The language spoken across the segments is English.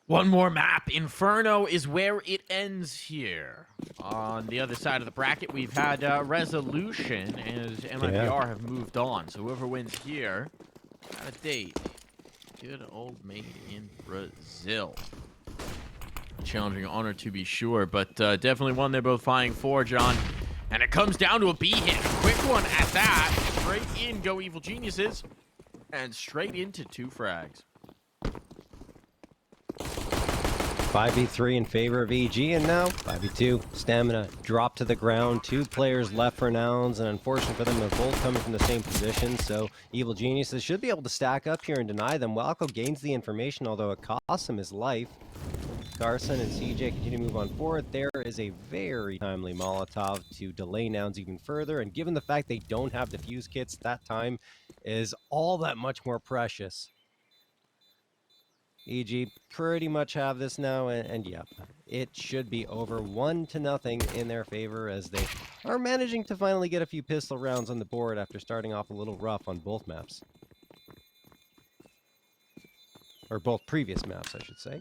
One more map. Inferno is where it ends here. On the other side of the bracket, we've had Resolution as MIBR have moved on. So whoever wins here, got a date. Good old mate in Brazil. Challenging honor to be sure, but definitely one they're both vying for, John. And it comes down to a B hit. A quick one at that. Straight in go Evil Geniuses. And straight into 2 frags. 5v3 in favor of EG, and now 5v2. Stamina dropped to the ground. 2 players left for Nouns, and unfortunately for them, they're both coming from the same position. So Evil Geniuses should be able to stack up here and deny them. Walco gains the information, although it costs him his life. Carson and CJ continue to move on forward. There is a very timely Molotov to delay Nouns even further, and given the fact they don't have the fuse kits, that time is all that much more precious. EG pretty much have this now, and yeah, it should be over 1-0 in their favor as they are managing to finally get a few pistol rounds on the board after starting off a little rough on both maps. Or both previous maps, I should say.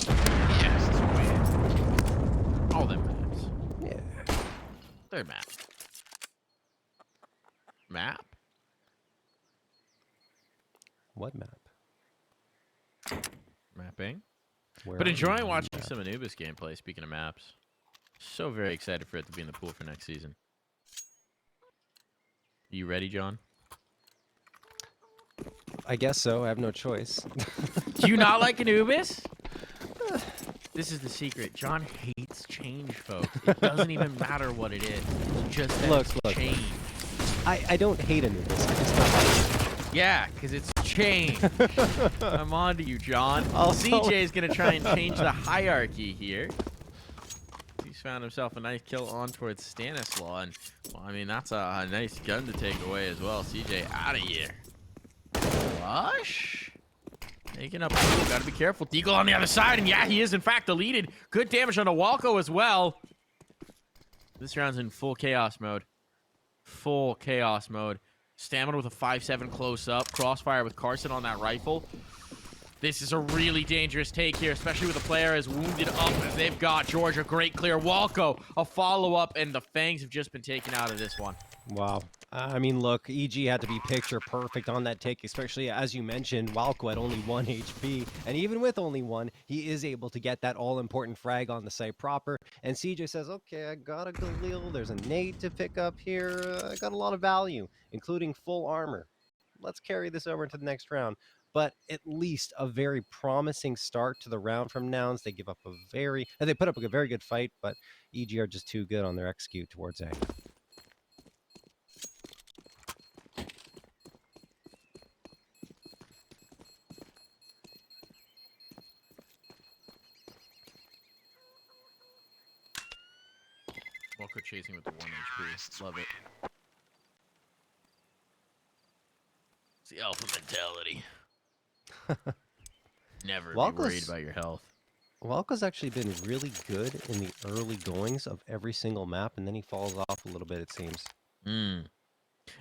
Yes, it's weird. All them maps. Yeah. Third map. Map? What map? Mapping. Where But are enjoying we? watching some Anubis gameplay, speaking of maps. So very excited for it to be in the pool for next season. You ready, John? I guess so. I have no choice. Do you not like Anubis? This is the secret. John hates change, folks. It doesn't even matter what it is. It's just that it's change. I don't hate Anubis. I just don't like it. Yeah, because it's change. I'm on to you, John. Also, CJ is going to try and change the hierarchy here. He's found himself a nice kill on towards Stanislaw. And, well, I mean, that's a nice gun to take away as well. CJ out of here. Rush? Taking up. Got to be careful. Deagle on the other side. And, yeah, he is, in fact, deleted. Good damage on a Walco as well. This round's in full chaos mode. Full chaos mode. Stamina with a 5-7 close-up. Crossfire with Carson on that rifle. This is a really dangerous take here, especially with the player as wounded up as they've got. Georgia, great clear. Walco, a follow-up, and the Fangs have just been taken out of this one. Wow. I mean, look, EG had to be picture perfect on that take, especially as you mentioned, Walco had only 1 HP. And even with only 1, he is able to get that all-important frag on the site proper. And CJ says, okay, I got a Galil. There's a nade to pick up here. I got a lot of value, including full armor. Let's carry this over to the next round. But at least a very promising start to the round from Nouns. They give up they put up a very good fight, but EG are just too good on their execute towards A. Walco chasing with the 1 HP. Love it. It's the alpha mentality. Never be worried about your health. Walco's actually been really good in the early goings of every single map, and then he falls off a little bit, it seems.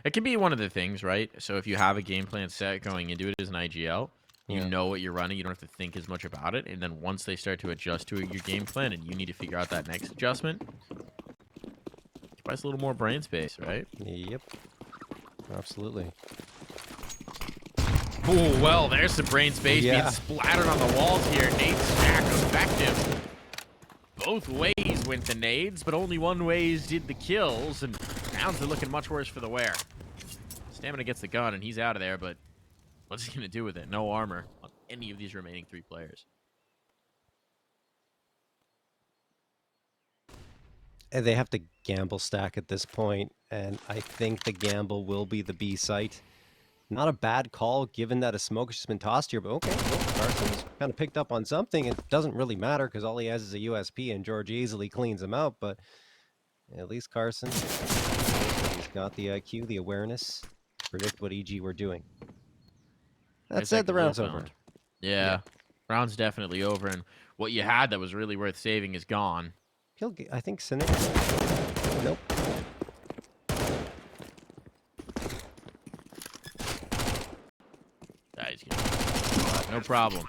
It can be one of the things, right? So if you have a game plan set going into it as an IGL, you know what you're running, you don't have to think as much about it, and then once they start to adjust to your game plan and you need to figure out that next adjustment, it buys a little more brain space, right? Yep. Absolutely. Oh, well, there's some brain space being splattered on the walls here. Nade stack effective. Both ways went the nades, but only one ways did the kills, and Nouns are looking much worse for the wear. Stamina gets the gun, and he's out of there, but what's he going to do with it? No armor on any of these remaining 3 players. And they have to gamble stack at this point, and I think the gamble will be the B site. Not a bad call, given that a smoke has just been tossed here, but okay, well, Carson's kind of picked up on something. It doesn't really matter, because all he has is a USP, and George easily cleans him out, but at least Carson, he's got the IQ, the awareness, to predict what EG were doing. That said, the round's over. Yeah, round's definitely over, and what you had that was really worth saving is gone. He'll get, I think, Cynic. Nope. No problem.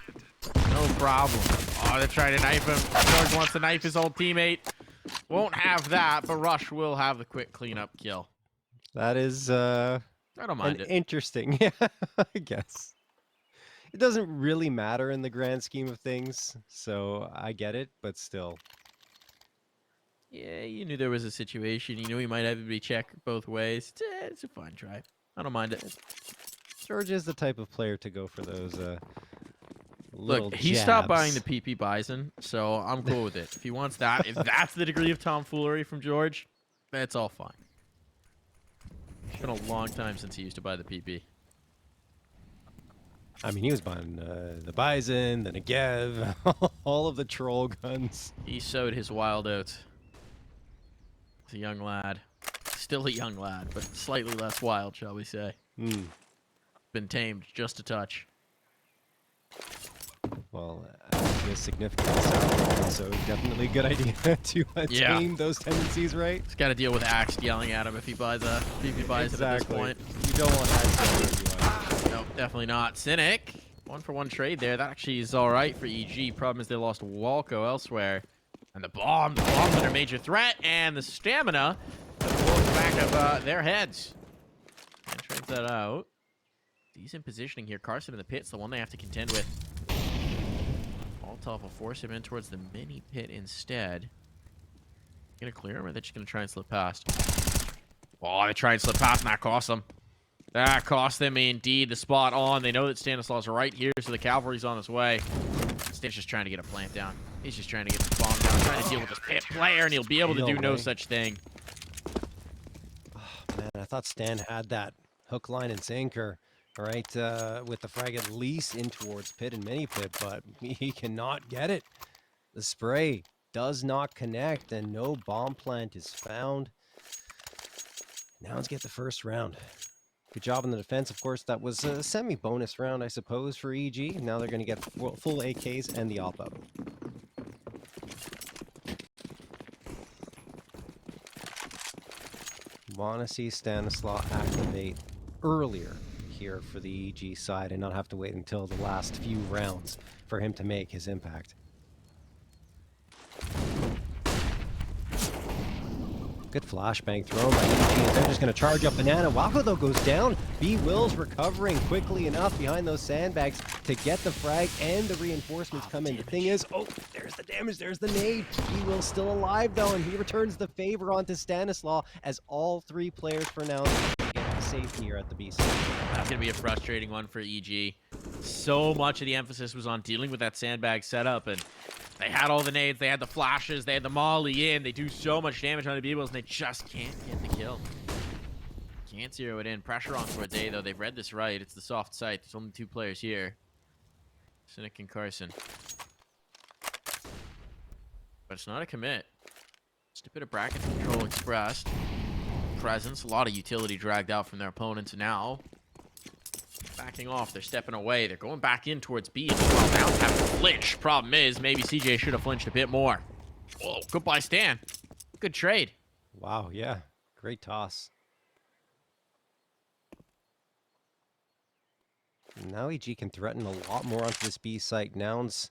No No problem. Oh, they're trying to knife him. George wants to knife his old teammate. Won't have that, but Rush will have the quick cleanup kill. That is I don't mind it. interesting. Yeah, I guess. It doesn't really matter in the grand scheme of things, so I get it, but still. Yeah, you knew there was a situation. You knew he might have to be checked both ways. It's a fine try. I don't mind it. George is the type of player to go for those little Look, he stopped buying the jabs. PP Bison, so I'm cool with it. If he wants that, if that's the degree of tomfoolery from George, that's all fine. It's been a long time since he used to buy the PP. I mean, he was buying the Bison, the Negev, all of the troll guns. He sowed his wild oats. He's a young lad. Still a young lad, but slightly less wild, shall we say. Been tamed just a touch. Well, a significant salary, so definitely a good idea to tame those tendencies, right? He's got to deal with Axe yelling at him if he buys it at this point. You don't want that. No, definitely not. Cynic, 1-for-1 trade there. That actually is all right for EG. Problem is they lost Walco elsewhere. And the bomb's under major threat, and the stamina blows the back of their heads. And trades that out. Decent positioning here. Carson in the pit's the one they have to contend with. Molotov will force him in towards the mini pit instead. Gonna clear him, or they're just gonna try and slip past? Oh, they try and slip past, and that cost them. That cost them indeed the spot on. They know that Stanislaus right here, so the cavalry's on its way. Stan's just trying to get a plant down. He's just trying to get the bomb down, trying to deal with this pit player, and he'll be able to do no such thing. Oh, man, I thought Stan had that hook, line, and sinker, right? With the frag at least in towards pit and mini pit, but he cannot get it. The spray does not connect, and no bomb plant is found. Now let's get the first round. Good job in the defense. Of course, that was a semi-bonus round, I suppose, for EG. Now they're going to get full AKs and the op-out. Want to see Stanislaus activate earlier here for the EG side and not have to wait until the last few rounds for him to make his impact. Good flashbang thrown by EG. They're just going to charge up Banana. Wako, though, goes down. B-Will's recovering quickly enough behind those sandbags to get the frag, and the reinforcements come in. The thing is, oh, there's the damage. There's the nade. B-Will's still alive, though, and he returns the favor onto Stanislaus as all three players for now get safe here at the B side. That's going to be a frustrating one for EG. So much of the emphasis was on dealing with that sandbag setup, and they had all the nades, they had the flashes, they had the molly in. They do so much damage on the B-Wills, and they just can't get the kill. Can't zero it in. Pressure on towards A, though. They've read this right. It's the soft site. There's only two players here. Cynic and Carson. But it's not a commit. Just a bit of bracket control expressed. Presence. A lot of utility dragged out from their opponents now. Backing off, they're stepping away, they're going back in towards B. Well, Nouns have to flinch. Problem is, maybe CJ should have flinched a bit more. Oh, goodbye, Stan. Good trade. Wow, yeah. Great toss. Now EG can threaten a lot more onto this B site. Nouns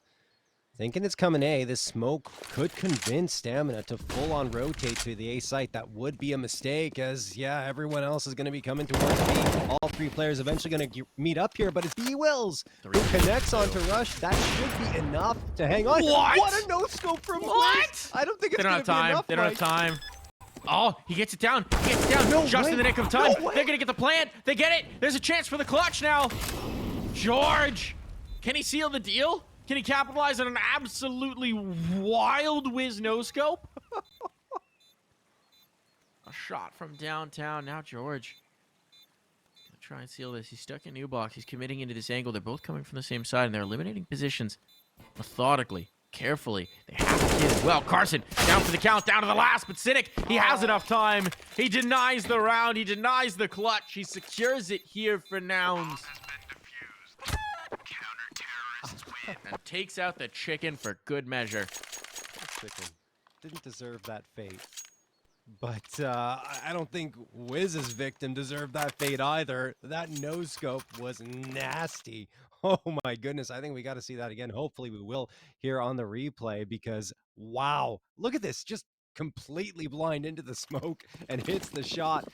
thinking it's coming A. This smoke could convince Stamina to full-on rotate to the A site. That would be a mistake, as, yeah, everyone else is going to be coming towards B. All three players eventually going to meet up here, but it's B-Wills who connects onto Rush. That should be enough to hang on. What a no-scope from Wills. I don't think it's going to be enough, They don't have time. Oh, he gets it down. He gets it down in the nick of time. They're going to get the plant. They get it. There's a chance for the clutch now. George, can he seal the deal? Can he capitalize on an absolutely wild whiz no-scope? A shot from downtown. Now George. Gonna try and seal this. He's stuck in new box. He's committing into this angle. They're both coming from the same side, and they're eliminating positions methodically, carefully. They have to get it well. Carson down for the count, down to the last, but Cynic, he has enough time. He denies the round. He denies the clutch. He secures it here for Nouns. And takes out the chicken for good measure. Chicken didn't deserve that fate. But I don't think Wiz's victim deserved that fate either. That no-scope was nasty. Oh my goodness. I think we got to see that again. Hopefully we will here on the replay because wow, look at this. Just completely blind into the smoke and hits the shot.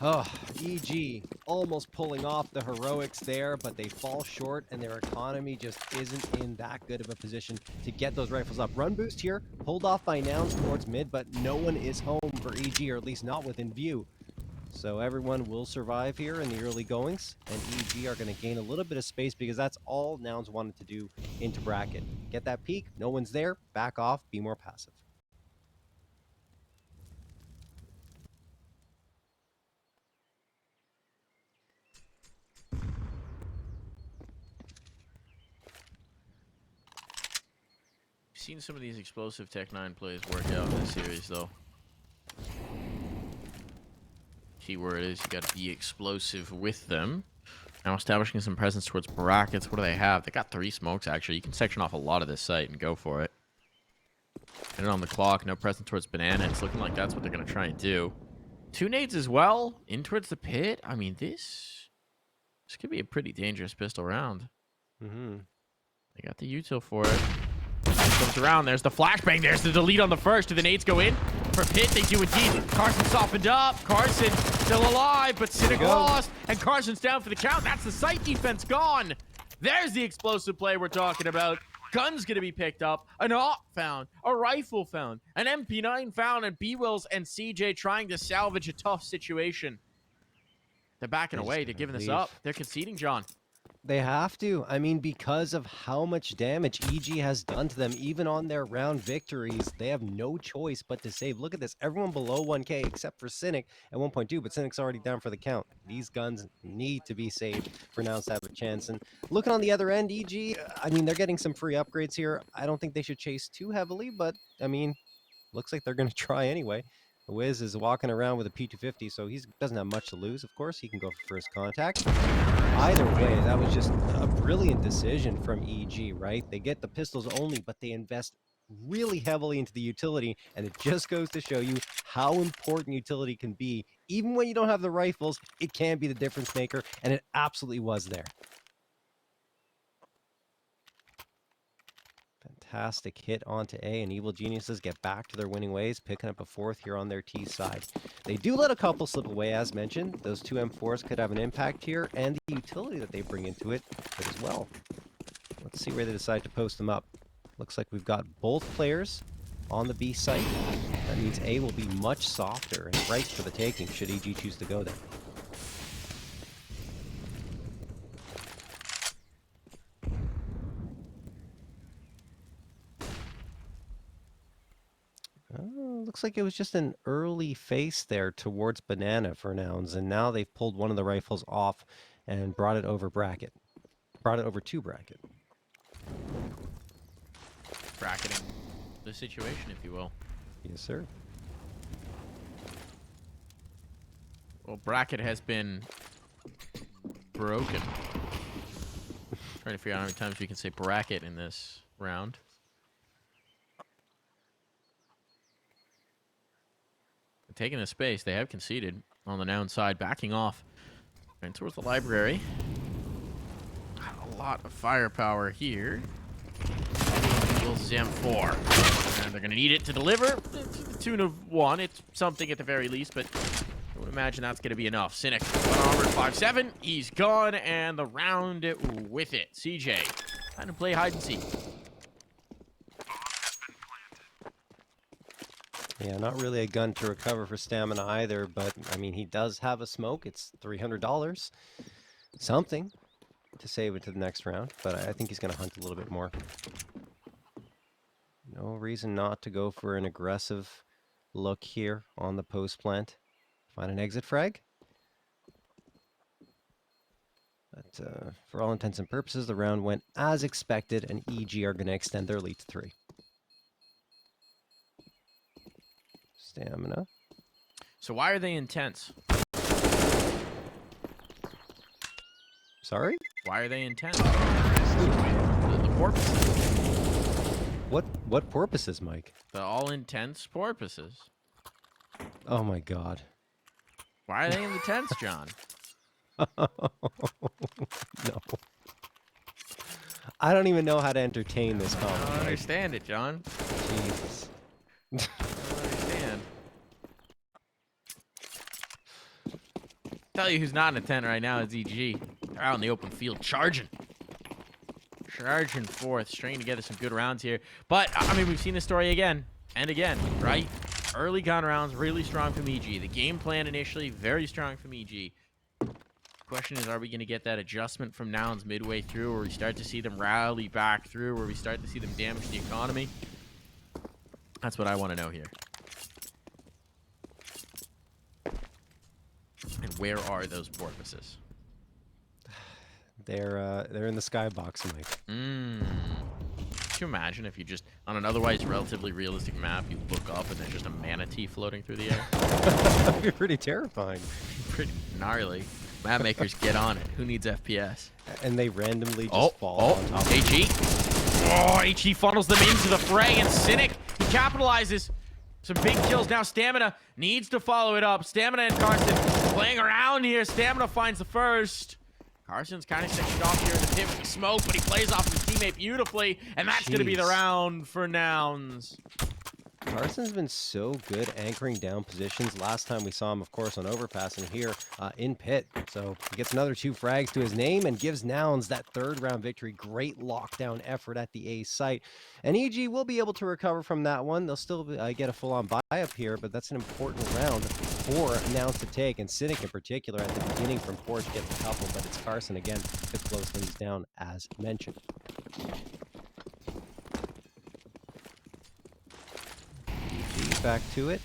Oh, EG almost pulling off the heroics there, but they fall short and their economy just isn't in that good of a position to get those rifles up. Run boost here, pulled off by Nouns towards mid, but no one is home for EG, or at least not within view. So everyone will survive here in the early goings, and EG are going to gain a little bit of space because that's all Nouns wanted to do into bracket. Get that peak, no one's there, back off, be more passive. Seen some of these explosive Tech 9 plays work out in this series, though. Keyword is you got to be explosive with them. Now establishing some presence towards brackets. What do they have? They got 3 smokes, actually. You can section off a lot of this site and go for it. Get it on the clock. No presence towards banana. It's looking like that's what they're going to try and do. 2 nades as well. In towards the pit. I mean, this could be a pretty dangerous pistol round. They got the util for it. Comes around. There's the flashbang. There's the delete on the first. Do the nades go in? For pit, they do indeed. Carson softened up. Carson still alive, but Cynic lost. And Carson's down for the count. That's the site defense gone. There's the explosive play we're talking about. Gun's going to be picked up. An AWP found. A rifle found. An MP9 found. And B-Wills and CJ trying to salvage a tough situation. They're backing away. They're giving this up. They're conceding, John. They have to. I mean, because of how much damage EG has done to them, even on their round victories, they have no choice but to save. Look at this. Everyone below 1K except for Cynic at 1.2, but Cynic's already down for the count. These guns need to be saved for Nouns to have a chance. And looking on the other end, EG, I mean, they're getting some free upgrades here. I don't think they should chase too heavily, but, I mean, looks like they're going to try anyway. Wiz is walking around with a P250, so he doesn't have much to lose, of course. He can go for first contact. Either way, that was just a brilliant decision from EG, right? They get the pistols only, but they invest really heavily into the utility, and it just goes to show you how important utility can be. Even when you don't have the rifles, it can be the difference maker, and it absolutely was there. Fantastic hit onto A, and Evil Geniuses get back to their winning ways, picking up a 4th here on their T side. They do let a couple slip away, as mentioned. Those 2 M4s could have an impact here, and the utility that they bring into it as well. Let's see where they decide to post them up. Looks like we've got both players on the B site. That means A will be much softer and ripe for the taking, should EG choose to go there. Looks like it was just an early face there towards banana for Nouns, and now they've pulled one of the rifles off and brought it over bracket. Brought it over to bracket. Bracketing the situation, if you will. Yes, sir. Well, bracket has been broken. Trying to figure out how many times we can say bracket in this round. Taking the space, they have conceded on the Noun side, backing off and towards the library. A lot of firepower here. Zem 4, and they're going to need it to deliver to the tune of 1. It's something at the very least, but I would imagine that's going to be enough. Cynic, 1 armored 5-7. He's gone, and the round with it. CJ trying to play hide and seek. Yeah, not really a gun to recover for stamina either, but, I mean, he does have a smoke. It's $300. Something to save it to the next round, but I think he's going to hunt a little bit more. No reason not to go for an aggressive look here on the post plant. Find an exit frag. But for all intents and purposes, the round went as expected, and EG are going to extend their lead to 3. Stamina. So why are they intense? Sorry? Why are they intense? The porpoises. What porpoises, Mike? The all intense porpoises. Oh my god. Why are they in the tents, John? No. I don't even know how to entertain this I comment. don't understand it, John. Jesus. I don't understand. Tell you who's not in a tent right now is EG. They're out in the open field charging. Charging forth, stringing together some good rounds here. But, I mean, we've seen this story again and again, right? Early gun rounds, really strong from EG. The game plan initially, very strong from EG. Question is, are we going to get that adjustment from Nouns midway through, where we start to see them rally back through, where we start to see them damage the economy? That's what I want to know here. And where are those porpoises? They're in the skybox, Mike. Could you imagine if you just, on an otherwise relatively realistic map, you look up and there's just a manatee floating through the air? That'd be pretty terrifying. Pretty gnarly. Map makers, get on it. Who needs FPS? And they randomly just fall on top of HE. Oh, HE funnels them into the fray, and Cynic, he capitalizes. Some big kills. Now Stamina needs to follow it up. Stamina and Carson playing around here. Stamina finds the first. Carson's kind of sectioned off here in the pit with smoke, but he plays off his teammate beautifully, and that's going to be the round for Nouns. Carson's been so good anchoring down positions. Last time we saw him, of course, on Overpass, and here in pit. So he gets another 2 frags to his name and gives Nouns that 3rd round victory. Great lockdown effort at the A site. And EG will be able to recover from that one. They'll still get a full-on buy up here, but that's an important round for Nouns to take. And Cynic in particular at the beginning from Porch gets a couple, but it's Carson again to close things down as mentioned. Back to it.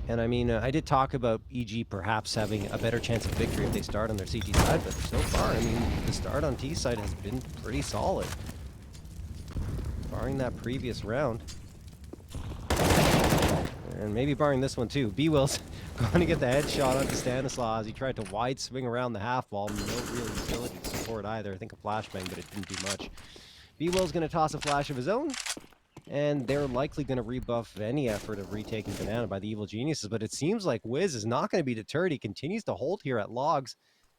And I mean, I did talk about EG perhaps having a better chance of victory if they start on their CT side, but so far, I mean, the start on T side has been pretty solid. Barring that previous round. And maybe barring this one too. B-Will's going to get the headshot onto Stanislaw. He tried to wide swing around the half wall. No real utility support either. I think a flashbang, but it didn't do much. B-Will's going to toss a flash of his own. And they're likely going to rebuff any effort of retaking Banana by the Evil Geniuses. But it seems like Wiz is not going to be deterred. He continues to hold here at Logs.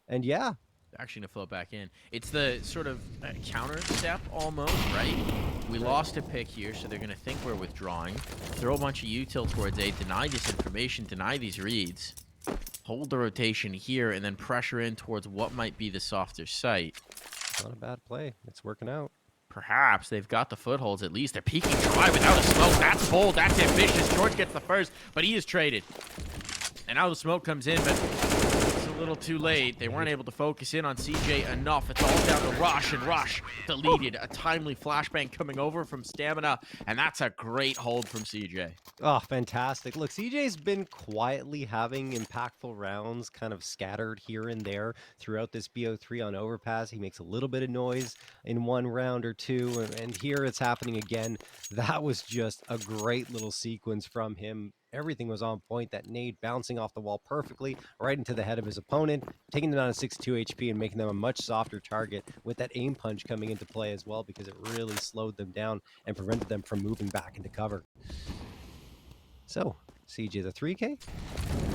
And yeah. They're actually going to float back in. It's the sort of counter step almost, right? We lost a pick here, so they're going to think we're withdrawing. Throw a bunch of util towards A. Deny this information. Deny these reads. Hold the rotation here, and then pressure in towards what might be the softer site. Not a bad play. It's working out. Perhaps they've got the footholds at least. They're peeking dry without a smoke. That's bold. That's ambitious. George gets the first, but he is traded. And now the smoke comes in, but it's a little too late. They weren't able to focus in on CJ enough. It's all down to Rush, and Rush deleted. A timely flashbang coming over from Stamina, and that's a great hold from CJ. Oh, fantastic. Look, CJ's been quietly having impactful rounds kind of scattered here and there throughout this BO3 on Overpass. He makes a little bit of noise in one round or two, and here it's happening again. That was just a great little sequence from him. Everything was on point. That nade bouncing off the wall perfectly right into the head of his opponent, taking them down to 6-2 HP and making them a much softer target with that aim punch coming into play as well, because it really slowed them down and prevented them from moving back into cover. So, CJ the 3K.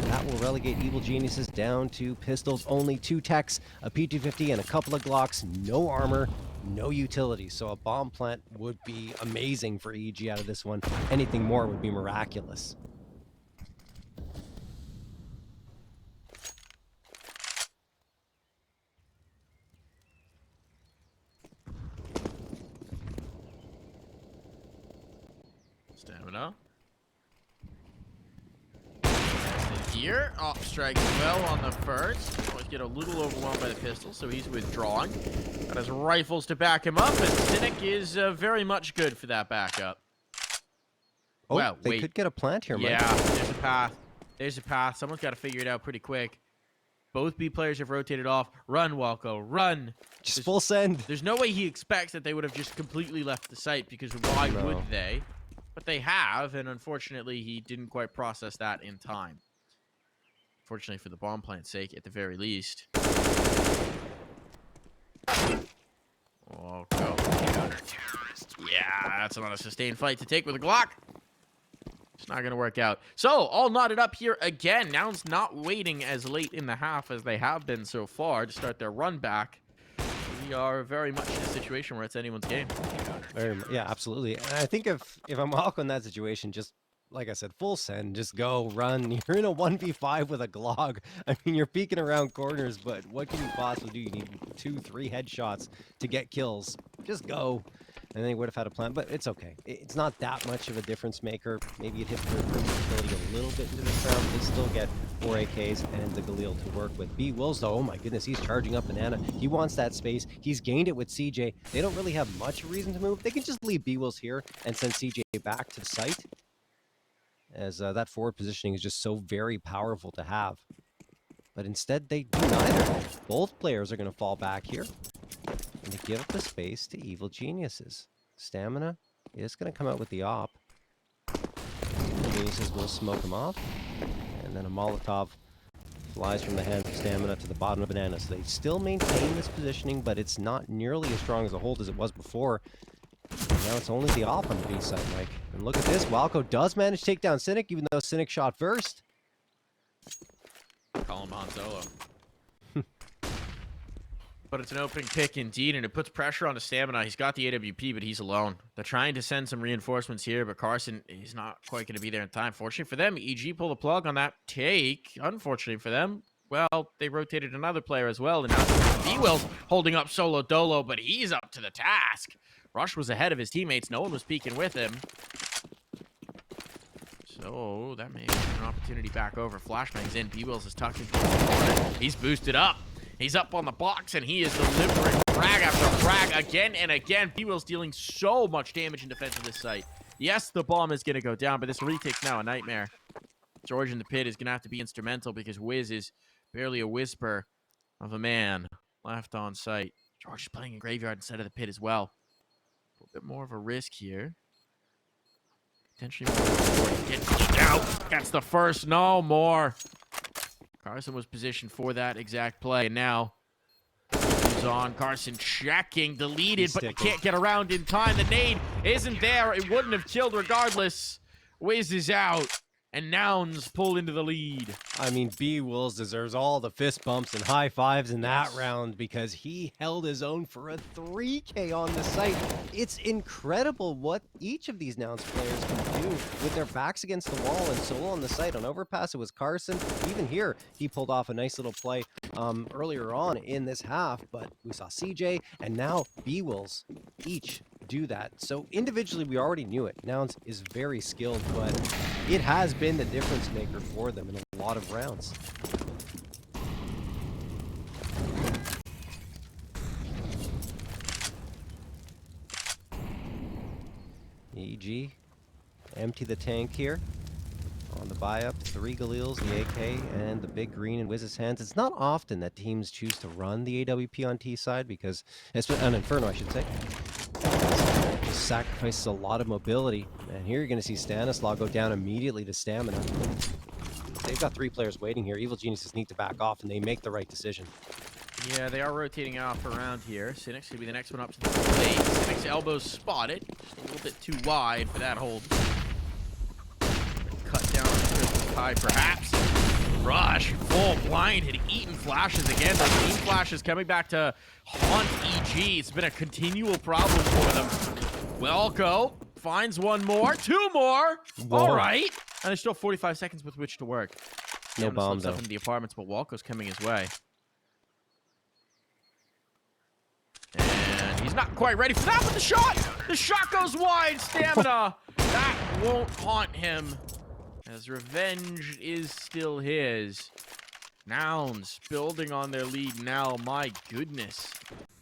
That will relegate Evil Geniuses down to pistols, only 2 techs, a P250 and a couple of Glocks, no armor, no utility. So a bomb plant would be amazing for EG out of this one. Anything more would be miraculous. Stamina. Here, strikes well on the first. Always get a little overwhelmed by the pistol, so he's withdrawing. Got his rifles to back him up, and Cynic is very much good for that backup. Oh, well, they could get a plant here, Mike. Yeah, there's a path. There's a path. Someone's got to figure it out pretty quick. Both B players have rotated off. Run, Walco, run. Just full send. There's no way he expects that they would have just completely left the site, because why would they? But they have, and unfortunately, he didn't quite process that in time. Fortunately for the bomb plant's sake, at the very least. Oh, go. Yeah, that's not a sustained fight to take with a Glock. It's not going to work out. So, all knotted up here again. Nouns not waiting as late in the half as they have been so far to start their run back. We are very much in a situation where it's anyone's game. Yeah, absolutely. And I think if I'm Malco in that situation, just like I said, full send, just go, run. You're in a 1v5 with a Glog. I mean, you're peeking around corners, but what can you possibly do? You need 2-3 headshots to get kills. Just go. And then he would have had a plan, but it's okay. It's not that much of a difference maker. Maybe it hits their utility a little bit into this round. They still get 4 AKs and the Galil to work with. B Wills, though, oh my goodness, he's charging up Banana. He wants that space. He's gained it with CJ. They don't really have much reason to move. They can just leave B Wills here and send CJ back to the site, as that forward positioning is just so very powerful to have. But instead, they do neither. Both players are going to fall back here, and they give up the space to Evil Geniuses. Stamina is going to come out with the op. Geniuses will smoke him off, and then a Molotov flies from the hands of Stamina to the bottom of Banana. So they still maintain this positioning, but it's not nearly as strong as a hold as it was before. And now it's only the op on the B side, Mike. And look at this. Walco does manage to take down Cynic, even though Cynic shot first. Call him on solo. But it's an open pick indeed, and it puts pressure on the Stamina. He's got the AWP, but he's alone. They're trying to send some reinforcements here, but Carson is not quite going to be there in time. Fortunately for them, EG pulled the plug on that take. Unfortunately for them, well, they rotated another player as well, and now B-Will's holding up solo dolo, but he's up to the task. Rush was ahead of his teammates. No one was peeking with him. So that may be an opportunity back over. Flashbang's in. B-Wills is tucked into the corner. He's boosted up. He's up on the box, and he is delivering frag after frag again and again. B-Will's dealing so much damage in defense of this site. Yes, the bomb is going to go down, but this retake's now a nightmare. George in the pit is going to have to be instrumental because Wiz is barely a whisper of a man left on site. George is playing in Graveyard instead of the pit as well. A little bit more of a risk here. Potentially more. Get cleaned out. That's the first. No more. Carson was positioned for that exact play, and now he's on. Carson checking, deleted, but can't get around in time. The nade isn't there. It wouldn't have killed regardless. Wiz is out, and Nouns pull into the lead. I mean, B Wills deserves all the fist bumps and high fives in that round because he held his own for a 3K on the site. It's incredible what each of these Nouns players can do with their backs against the wall and solo on the site. On overpass, it was Carson. Even here, he pulled off a nice little play earlier on in this half, but we saw CJ and now B Wills each do that. So individually, we already knew it. Nouns is very skilled, but it has been the difference maker for them in a lot of rounds. EG, empty the tank here. On the buy-up, 3 Galils, the AK, and the big green in Wiz's hands. It's not often that teams choose to run the AWP on T side because, on Inferno, I should say. It sacrifices a lot of mobility. And here you're going to see Stanislaw go down immediately to Stamina. They've got 3 players waiting here. Evil Geniuses need to back off, and they make the right decision. Yeah, they are rotating off around here. Cynic's going to be the next one up to the plate. Cynic's elbows spotted. Just a little bit too wide for that hold. Cut down on Christmas Pie, perhaps. Rush, full blind, had eaten flashes again. The team flashes coming back to haunt EG. It's been a continual problem for them. Welko finds one more, 2 more. Whoa. All right. And there's still 45 seconds with which to work. No bomb, though. Up into the apartments, but Walko's coming his way. And he's not quite ready for that, but the shot goes wide. Stamina, that won't haunt him, as revenge is still his. Nouns building on their lead now. My goodness.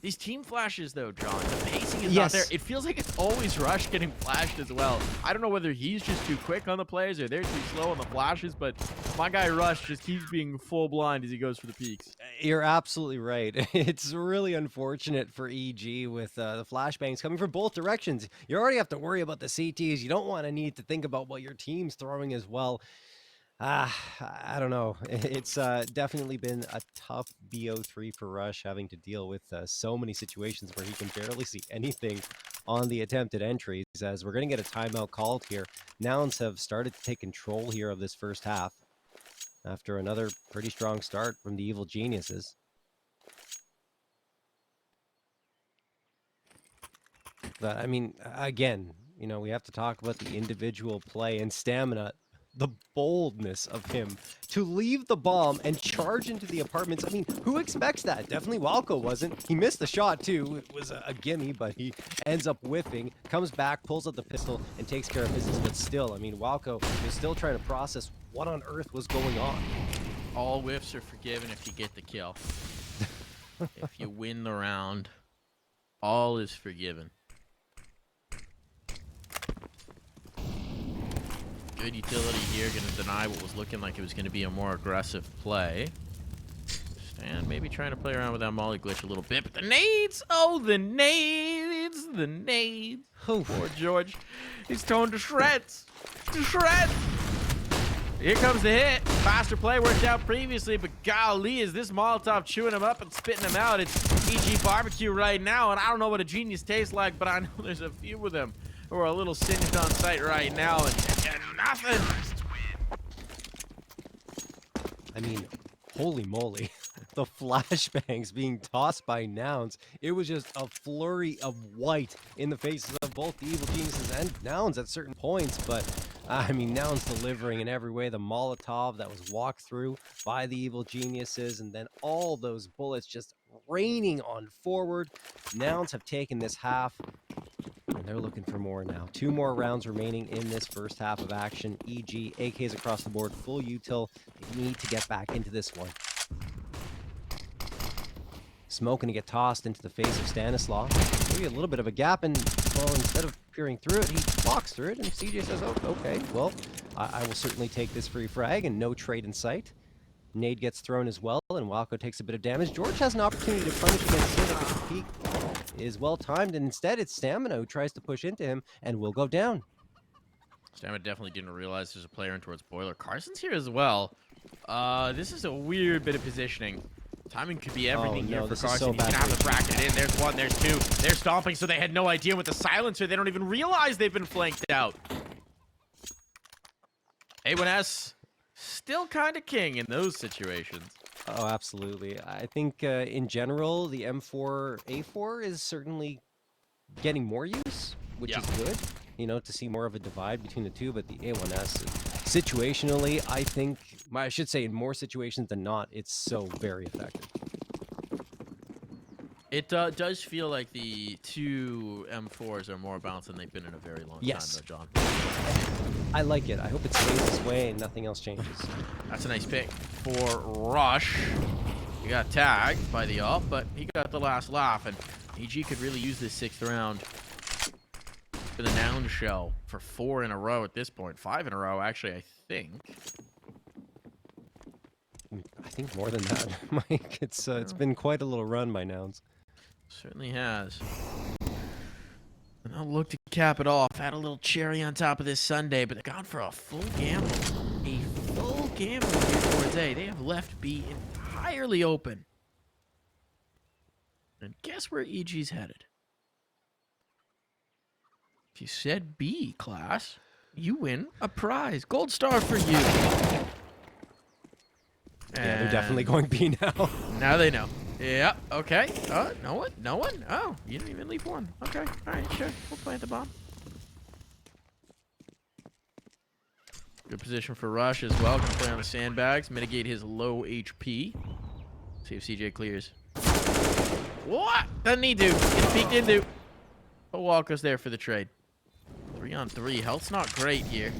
These team flashes, though, John, the pacing is not there. It feels like it's always Rush getting flashed as well. I don't know whether he's just too quick on the plays or they're too slow on the flashes, but my guy Rush just keeps being full blind as he goes for the peaks. You're absolutely right. It's really unfortunate for EG with the flashbangs coming from both directions. You already have to worry about the CTs. You don't want to need to think about what your team's throwing as well. I don't know. It's definitely been a tough BO3 for Rush, having to deal with so many situations where he can barely see anything on the attempted entries, as we're going to get a timeout called here. Nouns have started to take control here of this first half after another pretty strong start from the Evil Geniuses. that. I mean, again, you know, we have to talk about the individual play and stamina. The boldness of him to leave the bomb and charge into the apartments. I mean, who expects that? Definitely Walco wasn't. He missed the shot too. It was a gimme, but he ends up whiffing, comes back, pulls out the pistol, and takes care of business. But still, I mean, Walco is still trying to process what on earth was going on. All whiffs are forgiven if you get the kill. If you win the round, all is forgiven. Good utility here, going to deny what was looking like it was going to be a more aggressive play. And maybe trying to play around with that molly glitch a little bit, but the nades! Oh, the nades! The nades! Oh, poor George. He's torn to shreds! To shreds! Here comes the hit. Faster play worked out previously, but golly, is this Molotov chewing him up and spitting him out. It's EG barbecue right now, and I don't know what a genius tastes like, but I know there's a few of them who are a little singed on sight right now, and nothing. I mean, holy moly. The flashbangs being tossed by Nouns. It was just a flurry of white in the faces of both the Evil Geniuses and Nouns at certain points, but I mean, Nouns delivering in every way. The Molotov that was walked through by the Evil Geniuses, and then all those bullets just raining on forward. Nouns have taken this half, and they're looking for more now. 2 more rounds remaining in this first half of action. EG, AKs across the board, full util. They need to get back into this one. Smoke going to get tossed into the face of Stanislaw. Maybe a little bit of a gap, and well, instead of peering through it, he walks through it, and CJ says, oh, okay, well, I will certainly take this free frag, and no trade in sight. Nade gets thrown as well, and Walco takes a bit of damage. George has an opportunity to punish against him, but the peak is well timed, and instead it's Stamina who tries to push into him, and will go down. Stamina definitely didn't realize there's a player in towards Boiler. Carson's here as well. This is a weird bit of positioning. Timing could be everything here for Carson. So He's gonna have the bracket in. There's one, there's two. They're stomping, so they had no idea with the silencer. They don't even realize they've been flanked out. A1S still kind of king in those situations. Oh, absolutely. I think in general, the M4A4 is certainly getting more use, which is good, you know, to see more of a divide between the two. But the A1S, situationally, I think, I should say in more situations than not, it's so very effective. It does feel like the two M4s are more balanced than they've been in a very long time, though, John. I like it. I hope it stays this way and nothing else changes. That's a nice pick for Rush. He got tagged by the ult, but he got the last laugh, and EG could really use this 6th round for the Noun show for 4 in a row at this point. 5 in a row, actually, I think. I think more than that, Mike. It's been quite a little run by Nouns. Certainly has. And I'll look to cap it off. Had a little cherry on top of this Sunday, but they're gone for a full gamble. A full gamble here towards A. They have left B entirely open. And guess where EG's headed? If you said B, class, you win a prize. Gold star for you. Yeah, they're definitely going B now. Now they know. Yeah, okay. No one? No one? Oh, you didn't even leave one. Okay, all right, sure. We'll plant the bomb. Good position for Rush as well. Can play on the sandbags, mitigate his low HP. See if CJ clears. What? Doesn't need to. Gets peeked into. But Walker's there for the trade. 3-on-3. Health's not great here.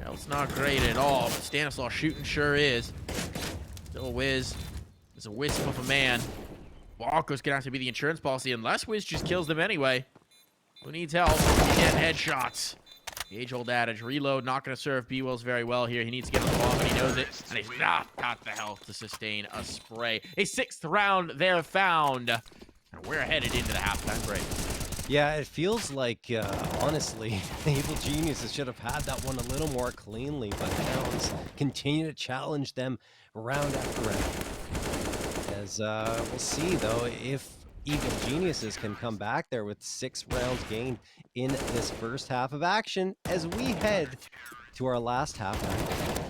Health's not great at all. But Stanislaw shooting sure is. Still a Wiz. It's a wisp of a man. Walker's gonna have to be the insurance policy unless Wiz just kills them anyway. Who needs help? He's getting headshots. The age-old adage, reload, not gonna serve B-Wills very well here. He needs to get on the bomb, and he knows it. And he's not got the health to sustain a spray. A 6th round there found. And we're headed into the halftime break. Yeah, it feels like, honestly, the Evil Geniuses should have had that one a little more cleanly, but the Nouns continue to challenge them round after round. As we'll see, though, if Evil Geniuses can come back there with 6 rounds gained in this first half of action as we head to our last half action.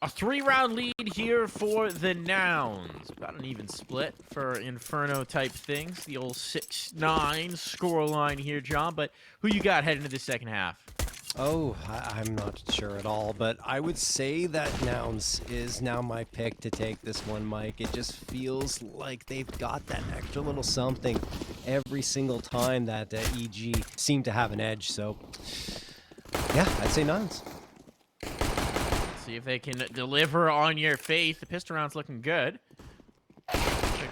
A 3-round lead here for the Nouns. About an even split for Inferno-type things. The old 6-9 scoreline here, John. But who you got heading into the second half? Oh, I'm not sure at all, but I would say that Nouns is now my pick to take this one, Mike. It just feels like they've got that extra little something every single time that EG seem to have an edge. So, yeah, I'd say Nouns. See if they can deliver on your faith. The pistol round's looking good.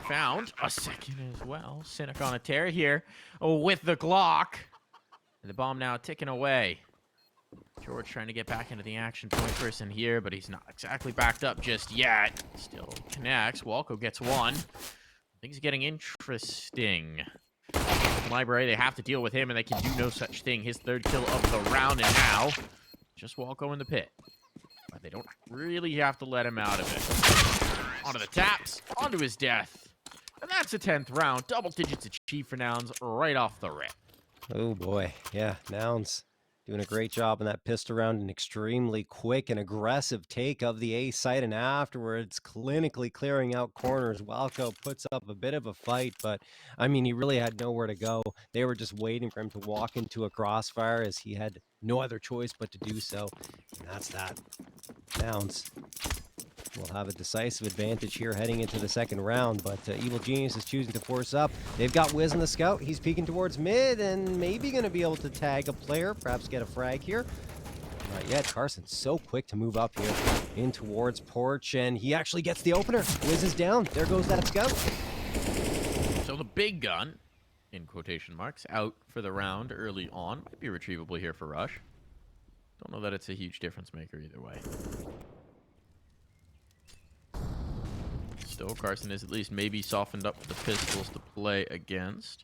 Found a second as well. Cynic on a tear here with the Glock. And the bomb now ticking away. George trying to get back into the action point person here, but he's not exactly backed up just yet. Still connects. Walco gets one. Things getting interesting. Library, they have to deal with him, and they can do no such thing. His third kill of the round, and now just Walco in the pit. But they don't really have to let him out of it. Onto the taps, onto his death. And that's a 10th round. Double digits achieved for Nouns right off the rip. Oh boy, yeah, Nouns doing a great job in that pistol round. An extremely quick and aggressive take of the A site, and afterwards clinically clearing out corners. Walco puts up a bit of a fight, but I mean, he really had nowhere to go. They were just waiting for him to walk into a crossfire, as he had no other choice but to do so. And that's that. Nouns will have a decisive advantage here heading into the second round, but Evil Genius is choosing to force up. They've got Wiz in the scout. He's peeking towards mid and maybe going to be able to tag a player, perhaps get a frag here. Not yet. Carson's so quick to move up here in towards Porch, and he actually gets the opener. Wiz is down. There goes that scout. So the big gun, in quotation marks, out for the round early on. Might be retrievable here for Rush. Don't know that it's a huge difference maker either way. Still, Carson is at least maybe softened up for the pistols to play against.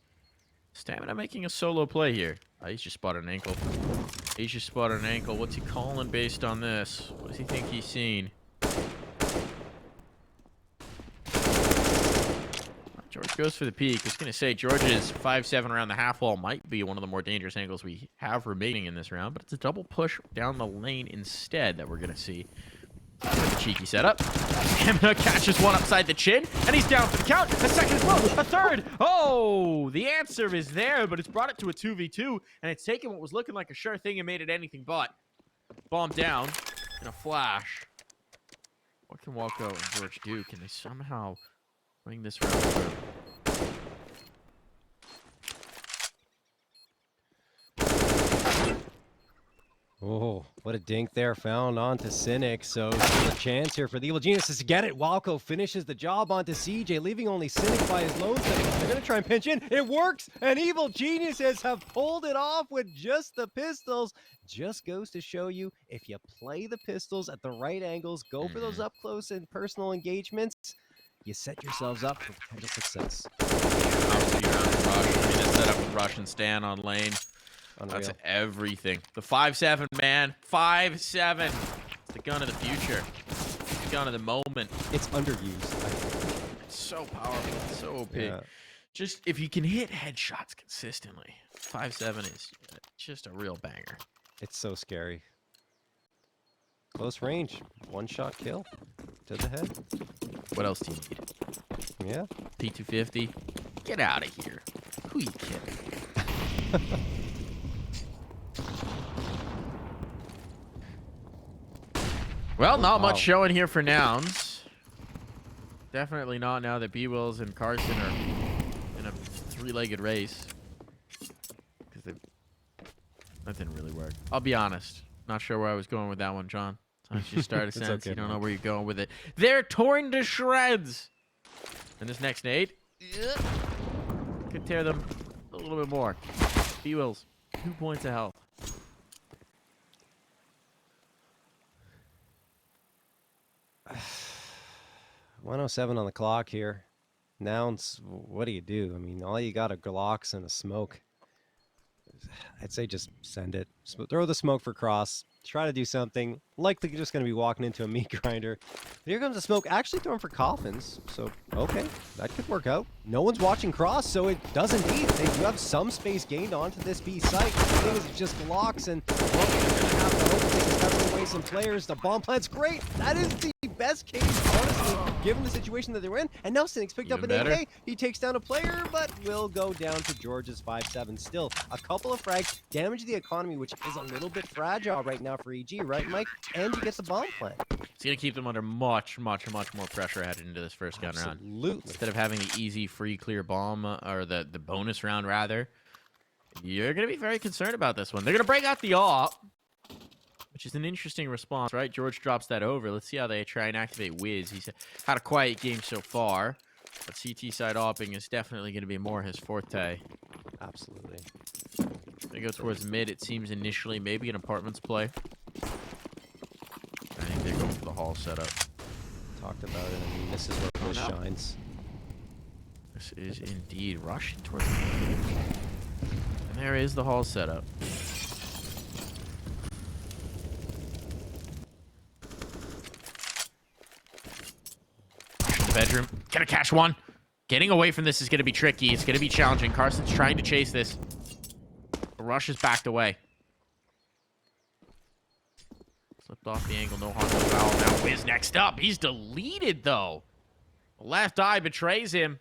Stamina making a solo play here. He's just spotted an ankle. He's just spotted an ankle. What's he calling based on this? What does he think he's seen? George goes for the peek. I was going to say George's 5-7 around the half wall might be one of the more dangerous angles we have remaining in this round, but it's a double push down the lane instead that we're going to see. A cheeky setup. Stamina catches one upside the chin, and he's down for the count. A second as well. A third. Oh, the answer is there, but it's brought it to a 2v2, and it's taken what was looking like a sure thing and made it anything but. Bomb down in a flash. What can Walco and George do? Can they somehow bring this round through? Oh, what a dink there found onto Cynic. So still a chance here for the Evil Geniuses to get it. Walco finishes the job onto CJ, leaving only Cynic by his lone setting. They're going to try and pinch in. It works, and Evil Geniuses have pulled it off with just the pistols. Just goes to show you, if you play the pistols at the right angles, go for those up close and personal engagements, you set yourselves up for potential success. Obviously, around Rush. I mean, that setup with Rush and Stan on lane. Unreal. That's everything. The 5-7, man. 5-7. It's the gun of the future. It's the gun of the moment. It's underused. It's so powerful. It's so OP. Yeah. Just, if you can hit headshots consistently, 5-7 is just a real banger. It's so scary. Close range. One-shot kill to the head. What else do you need? Yeah. P250? Get out of here. Who you kidding? Well, not much showing here for Nouns. Definitely not now that B-Wills and Carson are in a three-legged race. Because that didn't really work. I'll be honest. Not sure where I was going with that one, John. Sometimes you start a sentence, okay, you don't man. know where you're going with it. They're torn to shreds. And this next nade Could tear them a little bit more. B-Wills, 2 points of health. .107 on the clock here. Nouns, what do you do? I mean, all you got are Glocks and a smoke. I'd say just send it. Throw the smoke for cross. Try to do something. Likely just going to be walking into a meat grinder. Here comes the smoke. Actually throwing for coffins. So, okay. That could work out. No one's watching cross, so it does indeed. They do have some space gained onto this B site. The thing is, it's just Glocks, and well, they're going to have to hope they can cover away some players. The bomb plant's great. That is the best case, honestly, given the situation that they were in. And now Cynic's picked up an AK. He takes down a player, but will go down to George's 5-7. Still, a couple of frags damage the economy, which is a little bit fragile right now for EG, right, Mike? And he gets the bomb plant. It's going to keep them under much more pressure headed into this first gun round. Absolutely. Instead of having the easy, free, clear bomb, or the bonus round, rather, you're going to be very concerned about this one. They're going to break out the AWP, which is an interesting response, right? George drops that over. Let's see how they try and activate Wiz. He's had a quiet game so far, but CT side AWPing is definitely going to be more his forte. Absolutely. They go towards mid, it seems initially. Maybe an apartments play. I think they go for the hall setup. Talked about it. I mean, this is where Wiz shines. This is indeed rushing towards mid. And there is the hall setup. Bedroom. Gonna catch one. Getting away from this is gonna be tricky. It's gonna be challenging. Carson's trying to chase this. The rush is backed away. Slipped off the angle. No harm, no foul. Now Wiz next up. He's deleted, though. The left eye betrays him.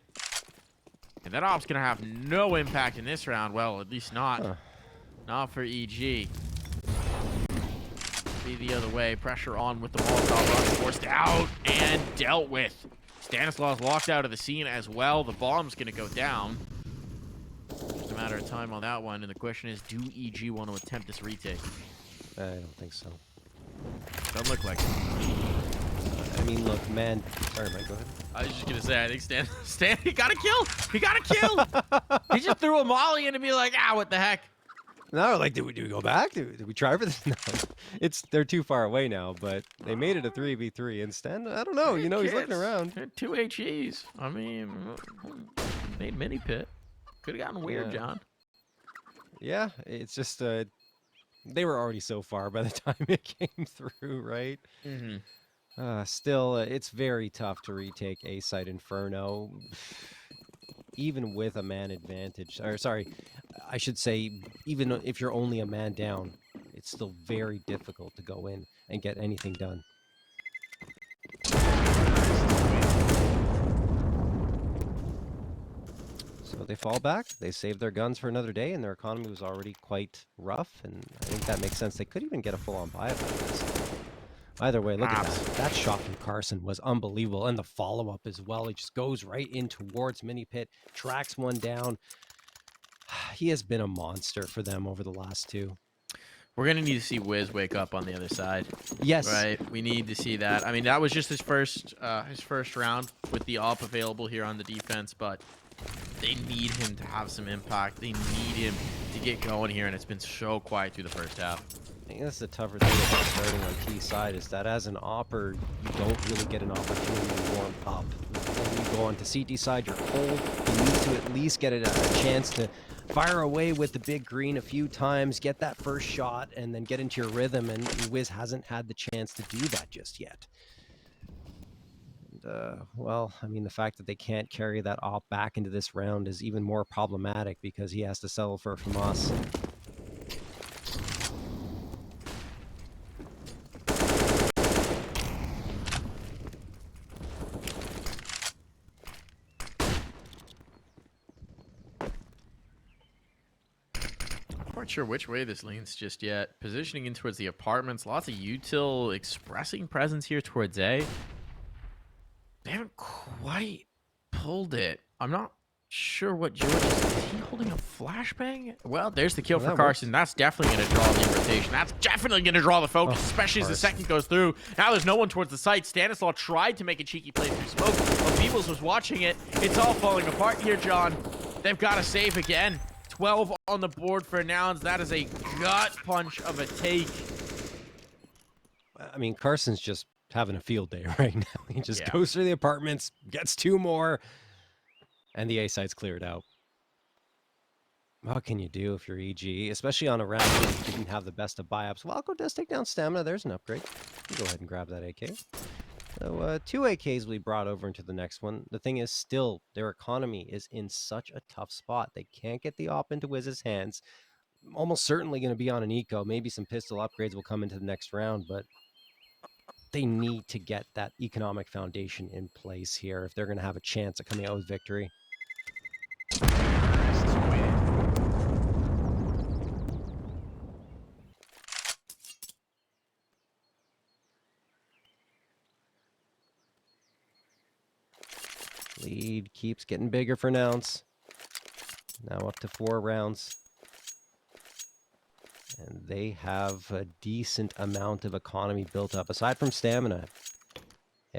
And that op's gonna have no impact in this round. Well, at least not. Not for EG. Be the other way. Pressure on with the Molotov rush. Forced out and dealt with. Stanislaus locked out of the scene as well. The bomb's going to go down. Just a matter of time on that one. And the question is, do EG want to attempt this retake? I don't think so. Doesn't look like it. I mean, look, man. Sorry, Mike, go ahead. I was just going to say, I think Stan, he got a kill. He got a kill. He just threw a molly in to be like, what the heck? No, like, do we go back? Did we try for this? No, they're too far away now. But they made it a 3v3 instead. I don't know. You know, he's looking around. 2 HEs. I mean, made mini pit. Could have gotten weird, John. Yeah, it's just they were already so far by the time it came through, right? Mm-hmm. Still, it's very tough to retake A site Inferno, even with a man advantage. Or sorry, I should say, even if you're only a man down, it's still very difficult to go in and get anything done. So they fall back. They save their guns for another day, and their economy was already quite rough, and I think that makes sense. They could even get a full-on buy out of this. Either way, look at that. That shot from Carson was unbelievable, and the follow-up as well. He just goes right in towards Mini Pit, tracks one down. He has been a monster for them over the last two. We're going to need to see Wiz wake up on the other side. Yes. Right? We need to see that. I mean, that was just his first round with the AWP available here on the defense, but they need him to have some impact. They need him to get going here, and it's been so quiet through the first half. I think that's the tougher thing about starting on T side is that as an opper, you don't really get an opportunity to warm up. When you go onto CT side, you're cold. You need to at least get a chance to fire away with the big green a few times, get that first shot, and then get into your rhythm. And Wiz hasn't had the chance to do that just yet. And, well, I mean, the fact that they can't carry that op back into this round is even more problematic because he has to settle for FAMAS. Not sure which way this leans just yet. Positioning in towards the apartments. Lots of util expressing presence here towards A. They haven't quite pulled it. I'm not Sure what George is he holding a flashbang? Well, there's the kill Well, for that Carson. That's definitely going to draw the rotation. That's definitely going to draw the focus, Oh, especially as the Carson. second goes through. Now there's no one towards the site. Stanislaw tried to make a cheeky play through smoke, but Beebles was watching it. It's all falling apart here, John. They've got to save again. 12 on the board for Nouns. That is a gut punch of a take. I mean, Carson's just having a field day right now. He just Yeah. goes through the apartments, gets 2 more, and the A site's cleared out. What can you do if you're EG, especially on a round where you didn't have the best of buy-ups? Walco does take down stamina. There's an upgrade. You go ahead and grab that AK. So 2 AKs will be brought over into the next one. The thing is, still, their economy is in such a tough spot. They can't get the op into Wiz's hands. Almost certainly going to be on an eco. Maybe some pistol upgrades will come into the next round, but they need to get that economic foundation in place here if they're going to have a chance at coming out with victory. Lead keeps getting bigger for Nouns. Now up to 4 rounds. And they have a decent amount of economy built up. Aside from stamina,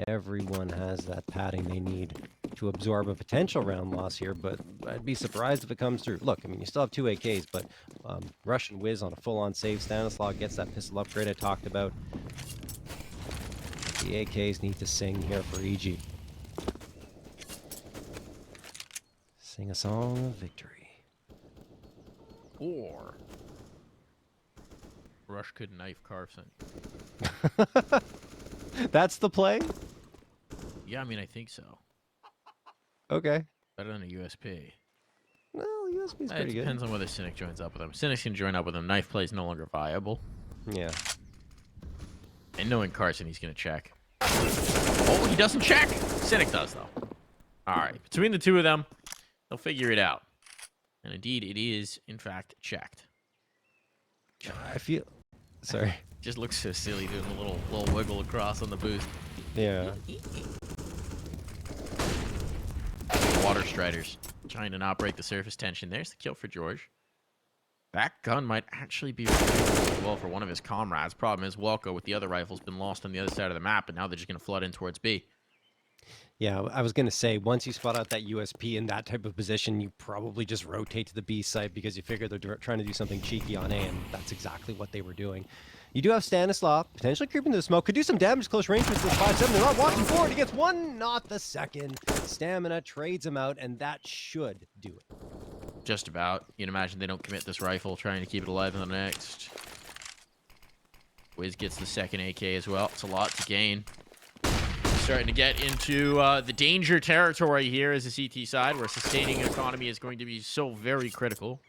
everyone has that padding they need to absorb a potential round loss here, but I'd be surprised if it comes through. Look, I mean, you still have 2 AKs, but Russian Wiz on a full-on save. Stanislaw gets that pistol upgrade I talked about. The AKs need to sing here for EG. Sing a song of victory. Or Rush could knife Carson. That's the play? Yeah, I mean, I think so. Okay. Better than a USP. Well, USB's It pretty good. depends on whether Cynic joins up with him. Cynic can join up with him. Knife play is no longer viable. Yeah. And knowing Carson, he's going to check. Oh, he doesn't check. Cynic does, though. All right. Between the two of them, they'll figure it out. And indeed, it is, in fact, checked. I feel... Sorry. Just looks so silly doing a little wiggle across on the boost. Yeah. Water Striders trying to not break the surface tension. There's the kill for George. That gun might actually be as well for one of his comrades. Problem is, Walco with the other rifle's been lost on the other side of the map, and now they're just going to flood in towards B. Yeah, I was going to say, once you spot out that USP in that type of position, you probably just rotate to the B site because you figure they're trying to do something cheeky on A, and that's exactly what they were doing. You do have Stanislaw, potentially creeping to the smoke, could do some damage close range with this 5-7. They're not watching forward. He gets 1, not the second. Stamina trades him out, and that should do it. Just about. You'd imagine they don't commit this rifle, trying to keep it alive in the next. Wiz gets the second AK as well. It's a lot to gain. Starting to get into the danger territory here as a CT side, where sustaining an economy is going to be so very critical.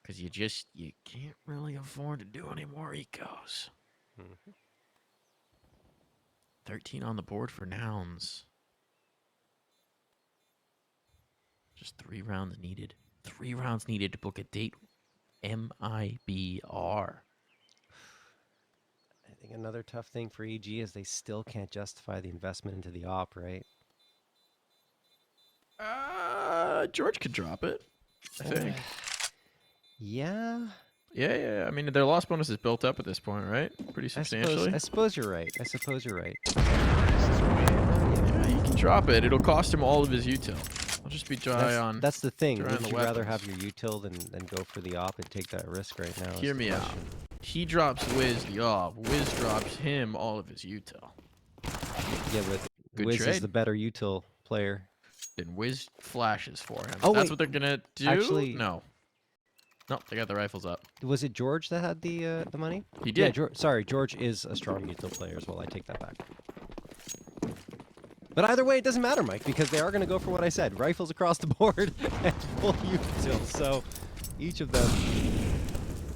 Because you can't really afford to do any more ecos. 13 on the board for Nouns. Just 3 rounds needed. 3 rounds needed to book a date. MIBR. I think another tough thing for EG is they still can't justify the investment into the op, right? George could drop it, I think. Yeah. Yeah. I mean, their loss bonus is built up at this point, right? Pretty substantially. I suppose you're right. I suppose you're right. Yeah, he can drop it. It'll cost him all of his util. I'll just be dry on. That's the thing. dry on Would the you rather weapons. have your util than go for the op and take that risk right now? is Hear the me out. question. He drops Wiz the op. Wiz drops him all of his util. Yeah, but Good Wiz is trade. the better util player. Then Wiz flashes for him. Oh, That's wait. what they're gonna do. Actually- No. Nope, they got the rifles up. Was it George that had the money? He Yeah, did. sorry, George is a strong util player as well. I take that back. But either way, it doesn't matter, Mike, because they are going to go for what I said. Rifles across the board and full util. So each of them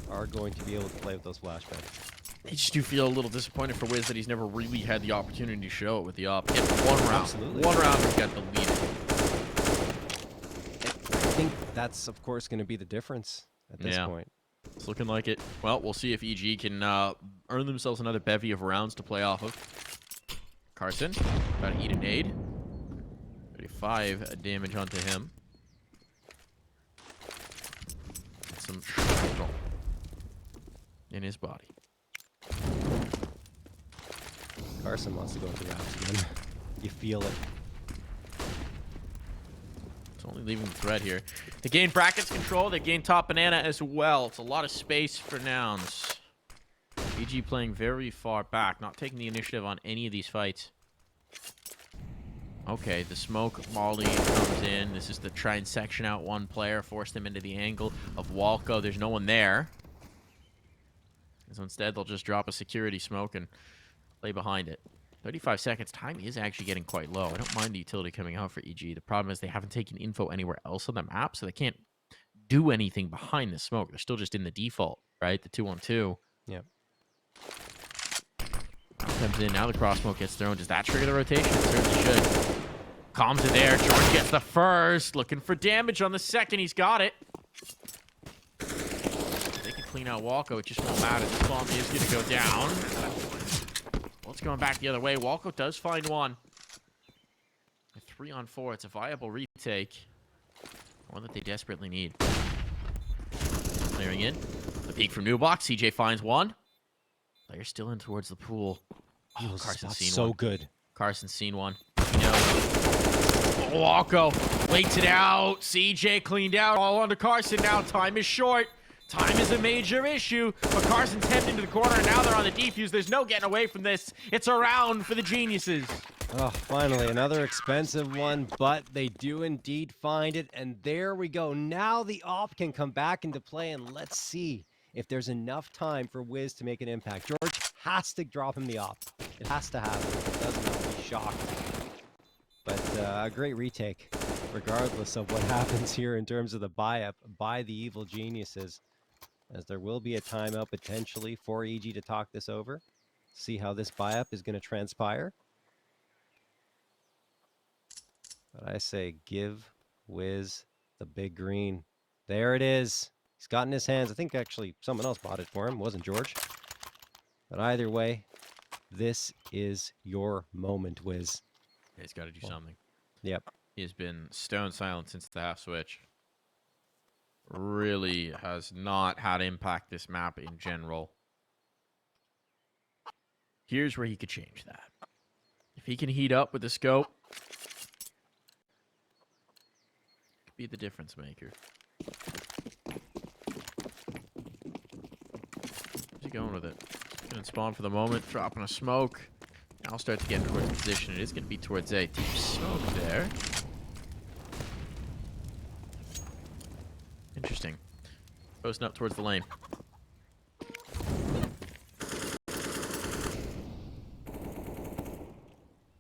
are going to be able to play with those flashbangs. I just do feel a little disappointed for Wiz that he's never really had the opportunity to show it with the op. Hit 1 round. Absolutely. 1 round, he's got the lead. I think that's, of course, going to be the difference at this Yeah. point. It's looking like it. Well, we'll see if EG can earn themselves another bevy of rounds to play off of. Carson, about to eat a nade. 35 damage onto him. And some shrapnel in his body. Carson wants to go with the wraps again. You feel it. It's only leaving the thread here. They gain brackets control. They gain top banana as well. It's a lot of space for Nouns. EG playing very far back, not taking the initiative on any of these fights. Okay, the smoke molly comes in. This is to try and section out one player, force them into the angle of Walco. There's no one there. So instead, they'll just drop a security smoke and play behind it. 35 seconds. Time is actually getting quite low. I don't mind the utility coming out for EG. The problem is they haven't taken info anywhere else on the map, so they can't do anything behind the smoke. They're still just in the default, right? The 2-on-2. Yep. Comes in. Now the cross smoke gets thrown. Does that trigger the rotation? It certainly should. Calms it there. George gets the first. Looking for damage on the second. He's got it. They can clean out Walco. It just won't matter. This bomb is going to go down. Well, it's going back the other way. Walco does find one. A 3-on-4. It's a viable retake. One that they desperately need. Clearing in. The peek from New Box. CJ finds one. Player's still in towards the pool. Oh, Carson's seen so one. good. Carson's seen one. You know. Walco waits it out. CJ cleaned out. All onto Carson now. Time is short. Time is a major issue. But Carson's heading into the corner, and now they're on the defuse. There's no getting away from this. It's a round for the geniuses. Oh, finally, another expensive one, but they do indeed find it. And there we go. Now the op can come back into play, and let's see if there's enough time for Wiz to make an impact. George has to drop him the op. It has to happen. If it doesn't, I'll be shocked. But a great retake, regardless of what happens here in terms of the buy-up by the evil geniuses, as there will be a timeout potentially for EG to talk this over. See how this buy-up is going to transpire. But I say give Wiz the big green. There it is. He's got in his hands. I think actually someone else bought it for him. It wasn't George. But either way, this is your moment, Wiz. Yeah, he's got to do something. Yep. He has been stone silent since the half switch. Really has not had impact this map in general. Here's where he could change that. If he can heat up with the scope, could be the difference maker. Where's he going with it? Gonna spawn for the moment, dropping a smoke. Now start to get towards position. It is going to be towards A. Deep smoke there. Interesting. Posting up towards the lane.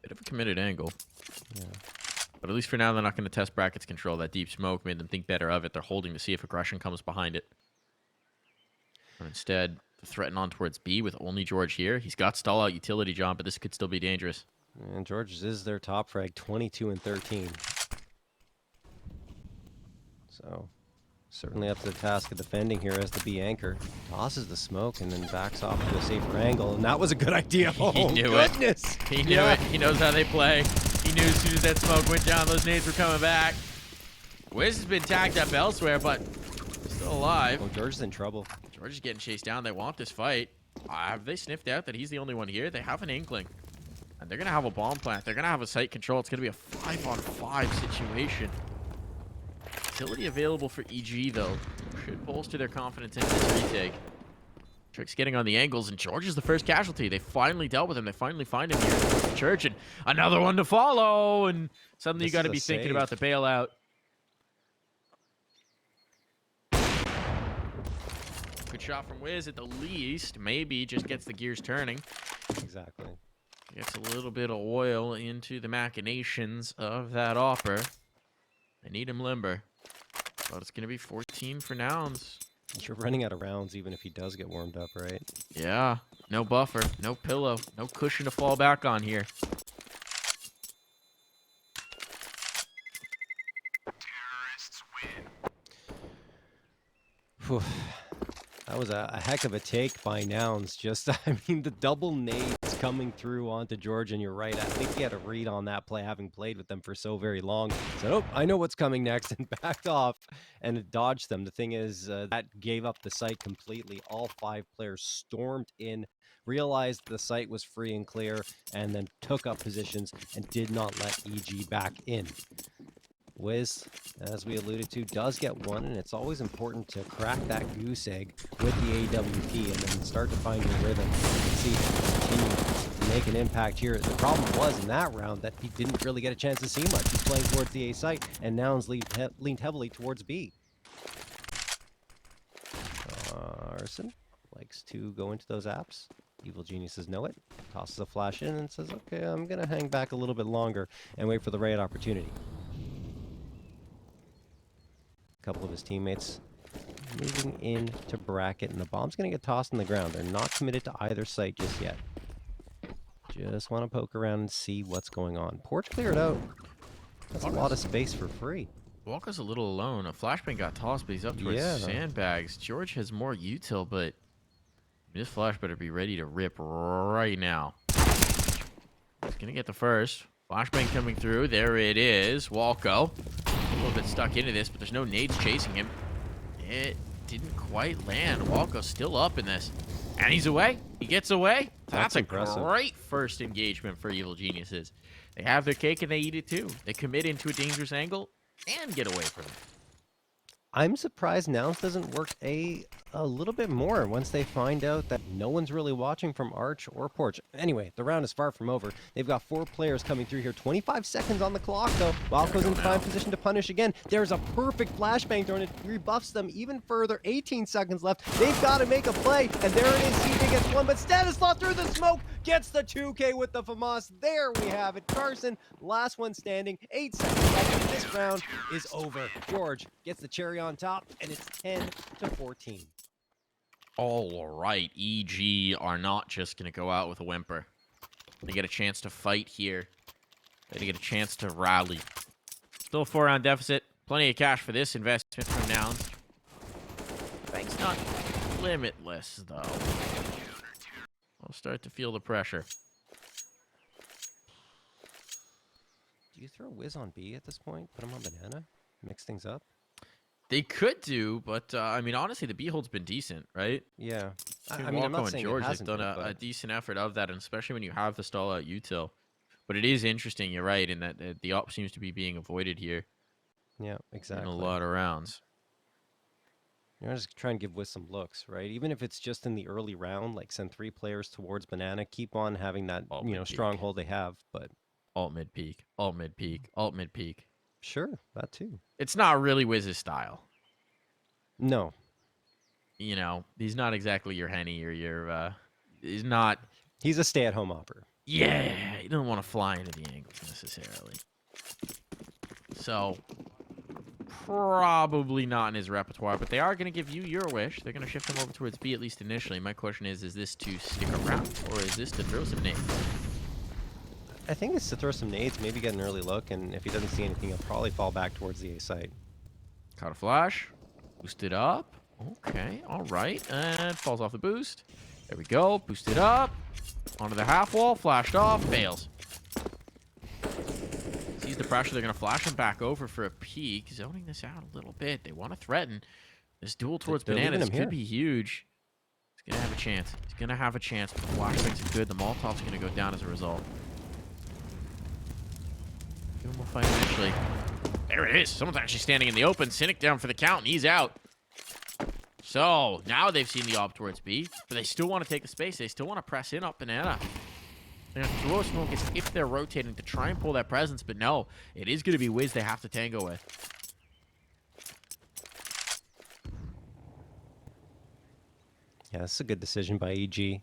Bit of a committed angle. Yeah. But at least for now, they're not going to test brackets control. That deep smoke made them think better of it. They're holding to see if aggression comes behind it. Or instead, threaten on towards B with only George here. He's got stall out utility jump, but this could still be dangerous. And George is their top frag, 22 and 13. So certainly up to the task of defending here as the B anchor. Tosses the smoke and then backs off to a safer angle. And that was a good idea. Oh, He knew goodness. it. He knew it. He knows how they play. He knew as soon as that smoke went down, those nades were coming back. Wiz has been tagged up elsewhere, but still alive. Oh, George is in trouble. George is getting chased down. They want this fight. Have they sniffed out that he's the only one here? They have an inkling. And they're going to have a bomb plant. They're going to have a site control. It's going to be a 5-on-5 situation. Utility available for EG, though. Should bolster their confidence in this retake. Trick's getting on the angles, and George is the first casualty. They finally dealt with him. They finally find him here in the church. And another one to follow. And suddenly you got to be thinking about the bailout. Good shot from Wiz at the least. Maybe just gets the gears turning. Exactly. Gets a little bit of oil into the machinations of that offer. They need him limber. But it's going to be 14 for Nouns. You're running out of rounds even if he does get warmed up, right? Yeah. No buffer. No pillow. No cushion to fall back on here. Terrorists win. Whew. That was a heck of a take by Nouns. Just, I mean, the double nades coming through onto George, and you're right. I think he had a read on that play, having played with them for so very long. Said, oh, I know what's coming next, and backed off and dodged them. The thing is, that gave up the site completely. All 5 players stormed in, realized the site was free and clear, and then took up positions and did not let EG back in. Wiz, as we alluded to, does get one, and it's always important to crack that goose egg with the AWP and then start to find your rhythm and see if you can continue to make an impact here. The problem was in that round that he didn't really get a chance to see much. He's playing towards the A site, and Nouns leaned heavily towards B. Arson likes to go into those apps. Evil geniuses know it, tosses a flash in and says, okay, I'm going to hang back a little bit longer and wait for the right opportunity. A couple of his teammates moving into bracket, and the bomb's going to get tossed on the ground. They're not committed to either site just yet. Just want to poke around and see what's going on. Porch cleared out. That's a lot of space for free. Walker's a little alone. A flashbang got tossed, but he's up towards sandbags. George has more util, but this flash better be ready to rip right now. He's going to get the first. Flashbang coming through. There it is. Walko. A little bit stuck into this, but there's no nades chasing him. It didn't quite land. Walko's still up in this. And he's away. He gets away. That's impressive. A great first engagement for Evil Geniuses. They have their cake and they eat it too. They commit into a dangerous angle and get away from it. I'm surprised Nouns doesn't work a little bit more once they find out that no one's really watching from Arch or Porch. Anyway, the round is far from over. They've got 4 players coming through here. 25 seconds on the clock, though. Walko's in prime position to punish again. There's a perfect flashbang thrown. It rebuffs them even further. 18 seconds left. They've got to make a play, and there it is. CJ gets one, but Stanislaw through the smoke gets the 2K with the FAMAS. There we have it. Carson, last one standing. 8 seconds left. This round is over. George gets the cherry on top, and it's 10-14. All right, EG are not just going to go out with a whimper. They get a chance to fight here. They get a chance to rally. Still a 4-round deficit. Plenty of cash for this investment from Nouns. Bank's not limitless, though. I'll start to feel the pressure. Do you throw Wiz on B at this point? Put him on banana? Mix things up? They could do, but, I mean, honestly, the B-hold's been decent, right? Yeah. Between I mean, I'm Walko not and saying George, it they've hasn't done been, a decent effort of that, and especially when you have the stall-out util. But it is interesting, you're right, in that the op seems to be being avoided here Yeah, in exactly. a lot of rounds. You're just trying to give Wiz some looks, right? Even if it's just in the early round, like send 3 players towards banana, keep on having that, Alt you know, mid-peak. stronghold they have, but Alt mid-peak, alt mid-peak, alt mid-peak. sure, that too. It's not really Wiz's style. No. You know, he's not exactly your Henny or your, he's not... He's a stay-at-home opper. Yeah, he doesn't want to fly into the angles necessarily. So, probably not in his repertoire, but they are going to give you your wish. They're going to shift him over towards B, at least initially. My question is this to stick around, or is this to throw some nades? I think it's to throw some nades, maybe get an early look, and if he doesn't see anything, he'll probably fall back towards the A site. Caught a flash. Boosted up. Okay, all right. And falls off the boost. There we go. Boosted up. Onto the half wall. Flashed off. Fails. Sees the pressure. They're going to flash him back over for a peek. Zoning this out a little bit. They want to threaten. This duel towards bananas could be huge. He's going to have a chance. He's going to have a chance. But the flashbangs are good. The Molotov's going to go down as a result. Give him a fight eventually. There it is. Someone's actually standing in the open. Cynic down for the count, and he's out. So, now they've seen the op towards B, but they still want to take the space. They still want to press in up banana. They're going to throw a smoke as if they're rotating to try and pull that presence, but no. It is going to be Wiz they have to tango with. Yeah, this is a good decision by EG.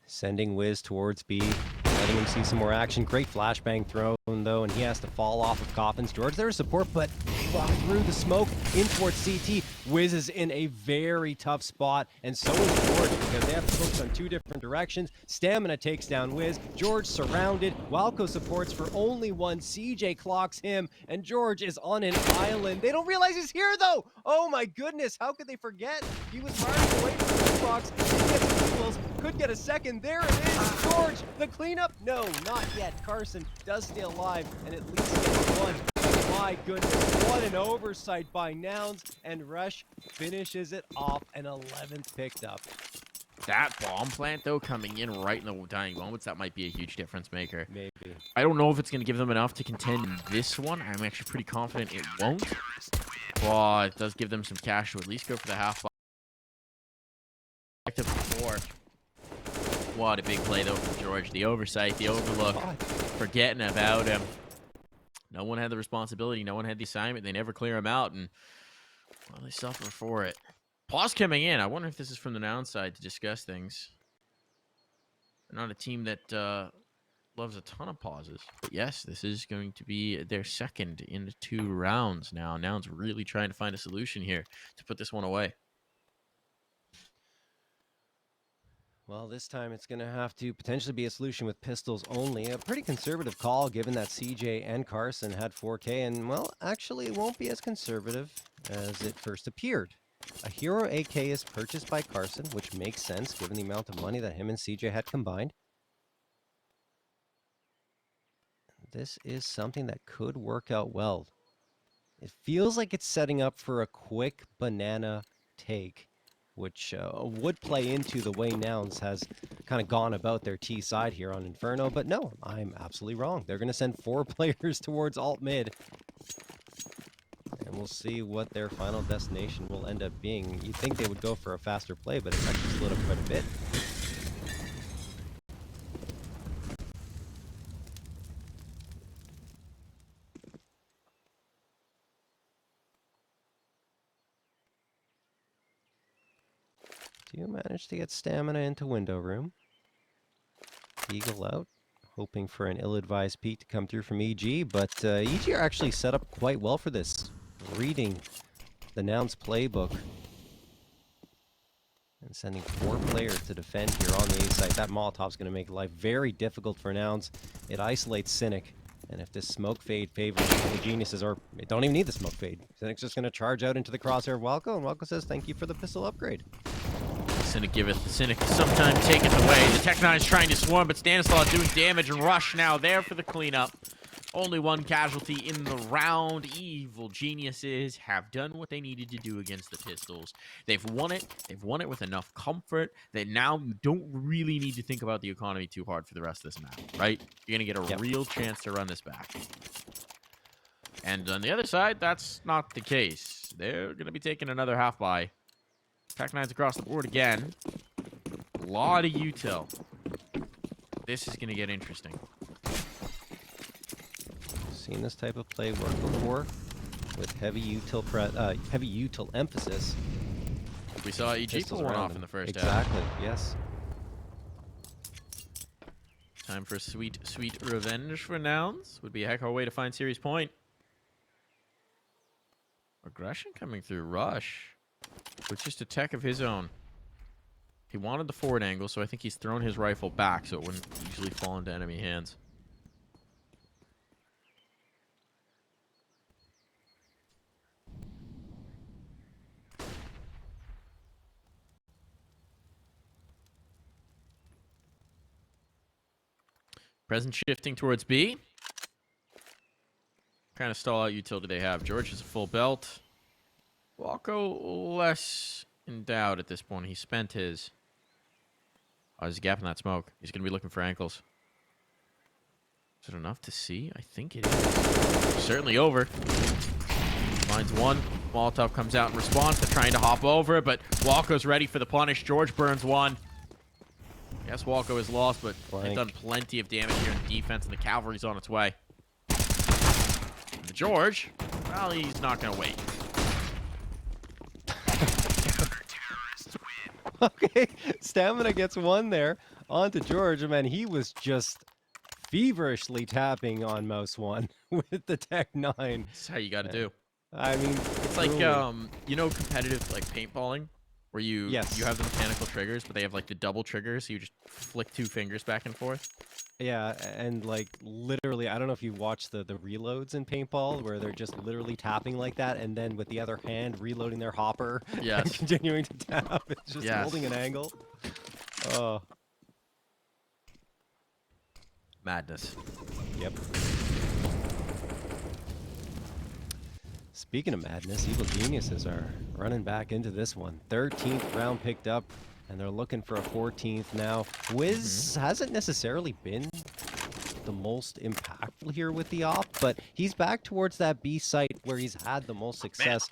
Sending Wiz towards B, letting him see some more action. Great flashbang throw, though, and he has to fall off of Coffins. George there is support, but through the smoke in towards CT. Wiz is in a very tough spot, and so is George, because they have to focus on 2 different directions. Stamina takes down Wiz. George surrounded. Walko supports for only 1. CJ clocks him, and George is on an island. They don't realize he's here, though. Oh, my goodness. How could they forget? He was riding away from the box. He gets the tools. could get a second. There it is. George, the cleanup. No, not yet. Carson does stay alive and at least gets one. My goodness, what an oversight by Nouns, and Rush finishes it off, an 11th picked up. That bomb plant, though, coming in right in the dying moments, that might be a huge difference maker. Maybe. I don't know if it's going to give them enough to contend in this one. I'm actually pretty confident it won't. But it does give them some cash to at least go for the half. Back to 4. What a big play, though, from George. The oversight, the overlook, forgetting about him. No one had the responsibility. No one had the assignment. They never clear him out, and well, they suffer for it. Pause coming in. I wonder if this is from the Nouns side to discuss things. They're not a team that loves a ton of pauses. But yes, this is going to be their second in 2 rounds now. Nouns really trying to find a solution here to put this one away. Well, this time it's going to have to potentially be a solution with pistols only. A pretty conservative call, given that CJ and Carson had 4K. And, well, actually, it won't be as conservative as it first appeared. A Hero AK is purchased by Carson, which makes sense given the amount of money that him and CJ had combined. This is something that could work out well. It feels like it's setting up for a quick banana take, which would play into the way Nouns has kind of gone about their T side here on Inferno. But no, I'm absolutely wrong. They're going to send 4 players towards alt mid. And we'll see what their final destination will end up being. You'd think they would go for a faster play, but it's actually slowed up quite a bit. Do you manage to get stamina into window room? Eagle out, hoping for an ill-advised peek to come through from EG, but EG are actually set up quite well for this, reading the Nouns playbook and sending 4 players to defend here on the A site. That Molotov's going to make life very difficult for Nouns. It isolates Cynic, and if this smoke fade favors the geniuses, or it don't even need the smoke fade, Cynic's just going to charge out into the crosshair of Walco, and Walco says thank you for the pistol upgrade. Cynic giveth the Cynic sometime taketh away. The Tech-9's trying to swarm, but Stanislaw doing damage, and Rush now there for the cleanup. Only 1 casualty in the round. Evil geniuses have done what they needed to do against the Pistols. They've won it. They've won it with enough comfort that now you don't really need to think about the economy too hard for the rest of this map, right? You're going to get a real chance to run this back. And on the other side, that's not the case. They're going to be taking another half buy. Tech-9's across the board again. A lot of util. This is going to get interesting. Seen this type of play work before with heavy util emphasis. We saw EG pull one off in the first half. Exactly, yes. Time for sweet, sweet revenge for Nouns. Would be a heck of a way to find series point. Aggression coming through Rush with just a tech of his own. He wanted the forward angle, so I think he's thrown his rifle back so it wouldn't usually fall into enemy hands. Present shifting towards B. Kind of stall out utility they have. George has a full belt. Walko less in doubt at this point. He spent his. Oh, there's a gap in that smoke. He's going to be looking for ankles. Is it enough to see? I think it is. Certainly over. Finds one. Molotov comes out in response. They're trying to hop over, but Walko's ready for the punish. George burns one. Yes, Walko is lost, but they've done plenty of damage here in the defense, and the cavalry's on its way. And George, well, he's not going to wait. Okay, Stamina gets one there onto George. Man, he was just feverishly tapping on mouse 1 with the Tech-9. That's how you got to do. I mean, it's like, you know, competitive, like, paintballing? Where you have the mechanical triggers, but they have like the double triggers, so you just flick 2 fingers back and forth. Yeah, and like literally, I don't know if you watch the reloads in paintball where they're just literally tapping like that, and then with the other hand reloading their hopper and continuing to tap. It's just holding an angle. Oh, Madness. yep. Speaking of madness, Evil Geniuses are running back into this one. 13th round picked up, and they're looking for a 14th now. Wiz hasn't necessarily been the most impactful here with the op, but he's back towards that B site where he's had the most success.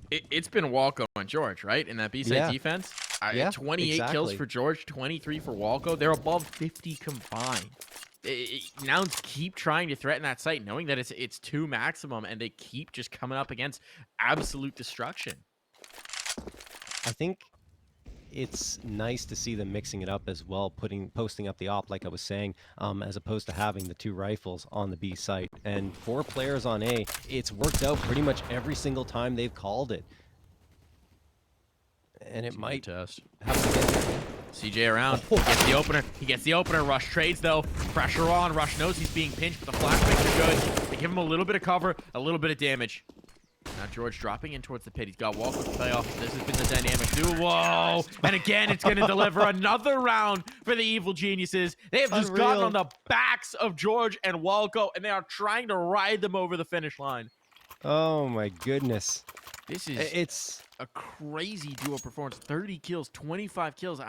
It's been Walco and George, right? In that B-side Yeah. defense. Yeah, 28 kills exactly. for George, 23 for Walco. They're above 50 combined. Nouns keep trying to threaten that site, knowing that it's 2 maximum, and they keep just coming up against absolute destruction. I think it's nice to see them mixing it up as well, posting up the op, like I was saying, as opposed to having the 2 rifles on the B site. And 4 players on A, it's worked out pretty much every single time they've called it. And it might test. have to get... CJ around. He gets the opener. He gets the opener. Rush trades, though. Pressure on. Rush knows he's being pinched, but the flashbangs are good. They give him a little bit of cover, a little bit of damage. Now George dropping in towards the pit. He's got Walker to play off. This has been the dynamic too. Whoa! And again, it's going to deliver another round for the Evil Geniuses. They have just gotten on the backs of George and Walco, and they are trying to ride them over the finish line. Oh my goodness. This is It's a crazy duo performance. 30 kills, 25 kills.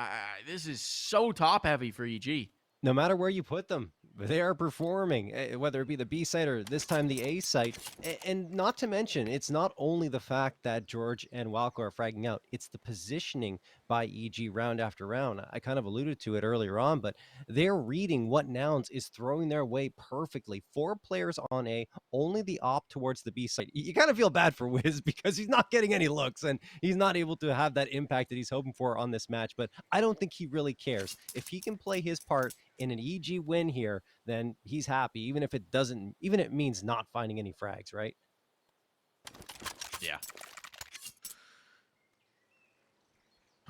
This is so top heavy for EG. no matter where you put them, they are performing, whether it be the B site or this time the A site. And not to mention, it's not only the fact that George and Walco are fragging out, it's the positioning by EG round after round. I kind of alluded to it earlier on, but they're reading what Nouns is throwing their way perfectly. 4 players on A, only the op towards the B site. You kind of feel bad for Wiz because he's not getting any looks and he's not able to have that impact that he's hoping for on this match, but I don't think he really cares. If he can play his part in an EG win here, then he's happy, even if it doesn't, even if it means not finding any frags, right? Yeah.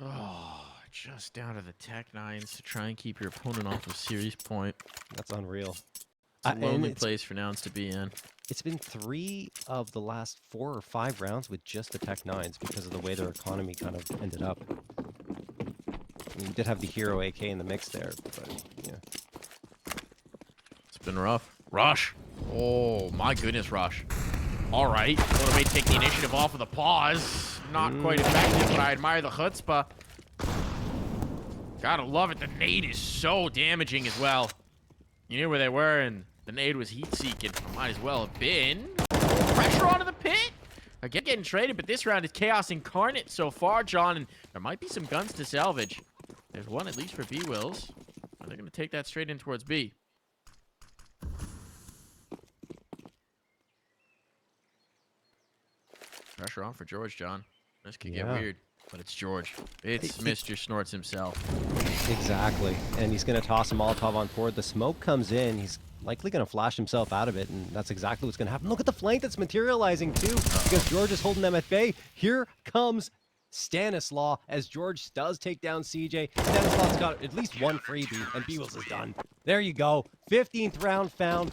Oh, just down to the Tech 9s to try and keep your opponent off of series point. That's unreal. It's a lonely place for Nouns to be in. It's been 3 of the last 4 or 5 rounds with just the Tech 9s because of the way their economy kind of ended up. I mean, you did have the Hero AK in the mix there, but yeah. It's been rough. Rush. Oh, my goodness, Rush. All right. Little may take the initiative off of the pause. Not quite effective, but I admire the chutzpah. Gotta love it. The nade is so damaging as well. You knew where they were, and the nade was heat-seeking. Might as well have been. Pressure onto the pit. Again, getting traded, but this round is chaos incarnate so far, John, and there might be some guns to salvage. There's one at least for B-Wills. They're going to take that straight in towards B. Pressure on for George, John. This could get weird, but it's George. It's Mr. Snorts himself. Exactly. And he's going to toss a Molotov on forward. The smoke comes in. He's likely going to flash himself out of it, and that's exactly what's going to happen. Look at the flank that's materializing, too, because George is holding them at bay. Here comes Stanislaw as George does take down CJ. Stanislaw's got at least one freebie, and B-Wills is done. There you go. 15th round found.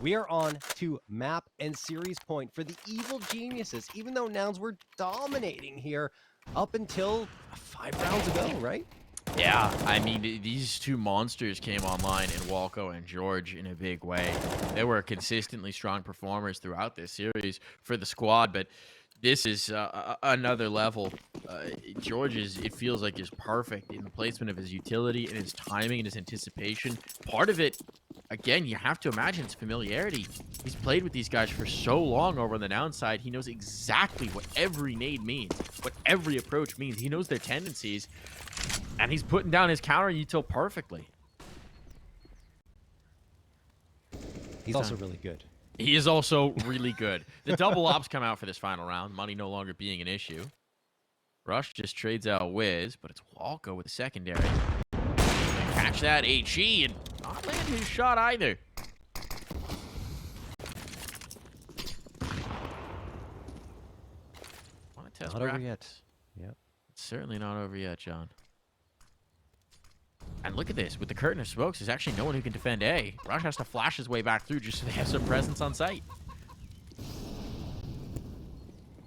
We are on to map and series point for the Evil Geniuses, even though Nouns were dominating here up until 5 rounds ago, right? Yeah, I mean, these 2 monsters came online in Walco and George in a big way. They were consistently strong performers throughout this series for the squad, but this is another level. George it feels like, is perfect in the placement of his utility and his timing and his anticipation. Part of it, again, you have to imagine his familiarity. He's played with these guys for so long over on the Nouns side. He knows exactly what every nade means, what every approach means. He knows their tendencies, and he's putting down his counter util perfectly. He's also really good. He is also really good. The double ops come out for this final round, money no longer being an issue. Rush just trades out Wiz, but it's Walco with the secondary. Catch that HE and not land his shot either. Want to test Not over yet. Yep. It's certainly not over yet, John. And look at this. With the curtain of smokes, there's actually no one who can defend A. Rush has to flash his way back through just so they have some presence on site.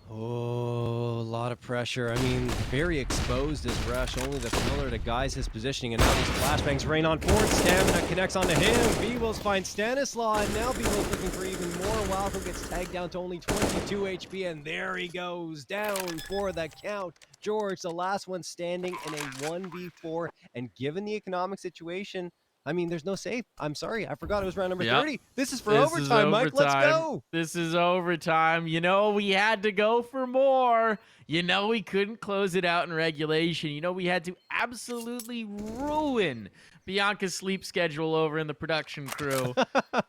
Oh, a lot of pressure. I mean, very exposed as Rush, only the pillar to guise his positioning, and now these flashbangs rain on forward. Stamina connects onto him. B-Wills finds Stanislaw, and now B-Wills looking for even more. Walco gets tagged down to only 22 HP, and there he goes, down for the count. George, the last one standing in a 1v4, and given the economic situation, I mean, there's no save. I'm sorry, I forgot it was round number 30. This is for overtime, Mike. Let's go. This is overtime. You know, we had to go for more. You know, we couldn't close it out in regulation. You know, we had to absolutely ruin Bianca's sleep schedule over in the production crew.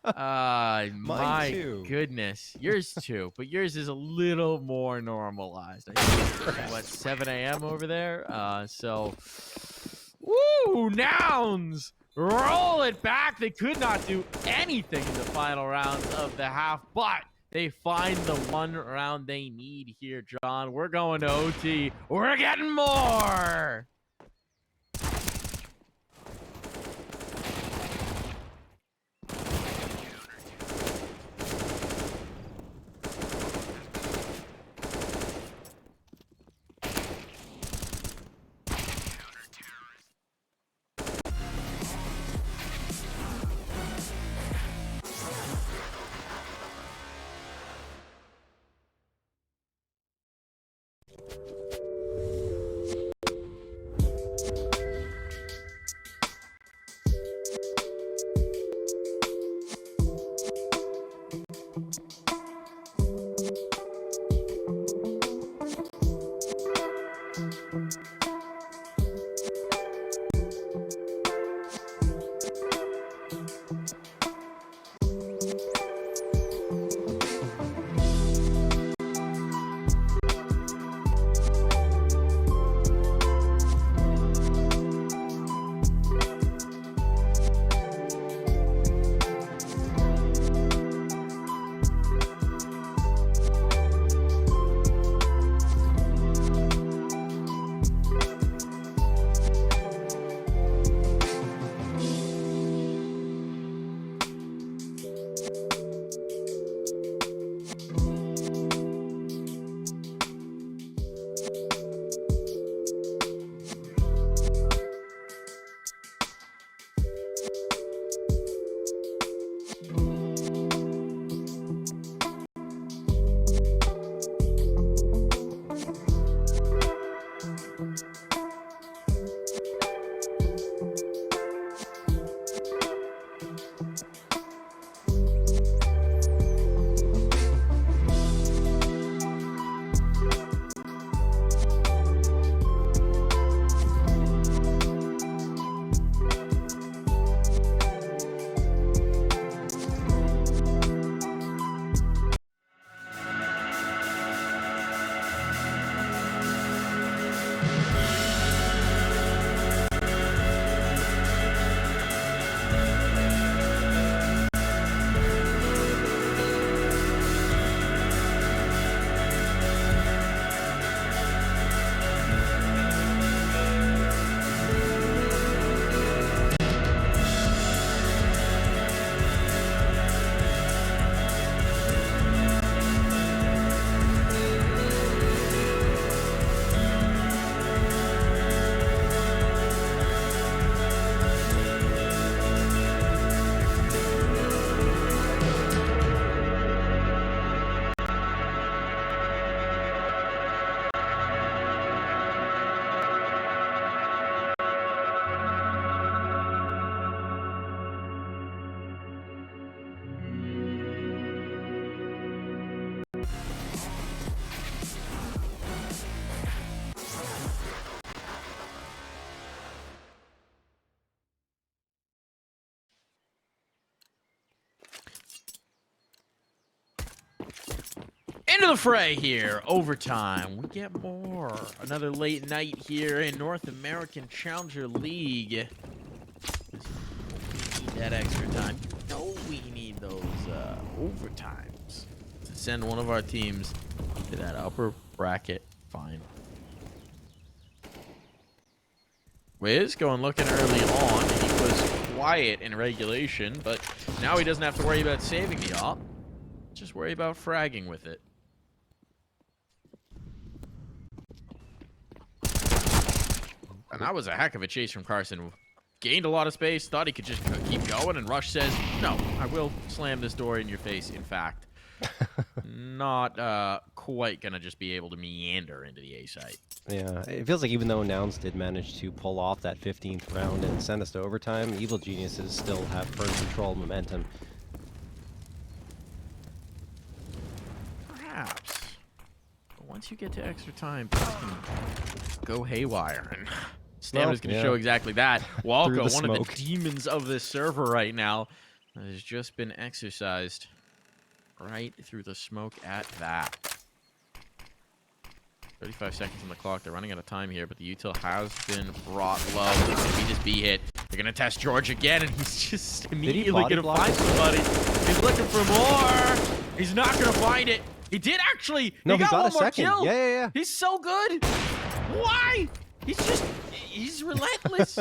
My too. goodness. Yours too, but yours is a little more normalized. I think it's, what, 7 a.m. over there? Woo, Nouns! Roll it back. They could not do anything in the final rounds of the half, but they find the one round they need here, John. We're going to OT. We're getting more. Into the fray here. Overtime. We get more. Another late night here in North American Challenger League. We need that extra time. No, we need those overtimes to send one of our teams to that upper bracket final. Wiz going looking early on. He was quiet in regulation, but now he doesn't have to worry about saving the op. Just worry about fragging with it. And that was a heck of a chase from Carson. Gained a lot of space, thought he could just keep going, and Rush says, no, I will slam this door in your face, in fact. Not quite going to just be able to meander into the A site. Yeah, it feels like even though Nouns did manage to pull off that 15th round and send us to overtime, Evil Geniuses still have firm control momentum. Perhaps. But once you get to extra time, things can go haywire. And Stamina's going to show exactly that. Walco, one of the demons of this server right now, has just been exercised right through the smoke at that. 35 seconds on the clock. They're running out of time here, but the util has been brought low. It's going to be this B hit. They're going to test George again, and he's just immediately going to find somebody. He's looking for more. He's not going to find it. He did actually. No, he got one a more second. kill. Yeah. He's so good. Why? He's relentless.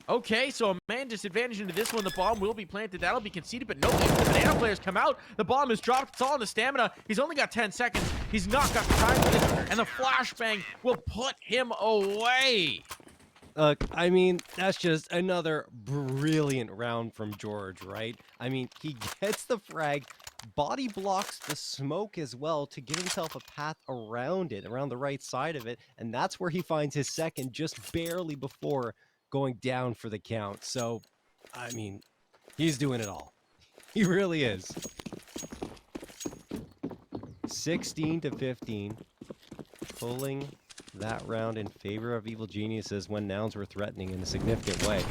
Okay, so a man disadvantage into this one. The bomb will be planted. That'll be conceded, but no, even the banana players come out. The bomb is dropped. It's all in the stamina. He's only got 10 seconds. He's not got time for this, and the flashbang will put him away. Look, I mean, that's just another brilliant round from George, right? I mean, he gets the frag, body blocks the smoke as well to give himself a path around it, around the right side of it, and that's where he finds his second just barely before going down for the count. So, I mean, he's doing it all. He really is. 16-15, pulling that round in favor of Evil Geniuses when Nouns were threatening in a significant way.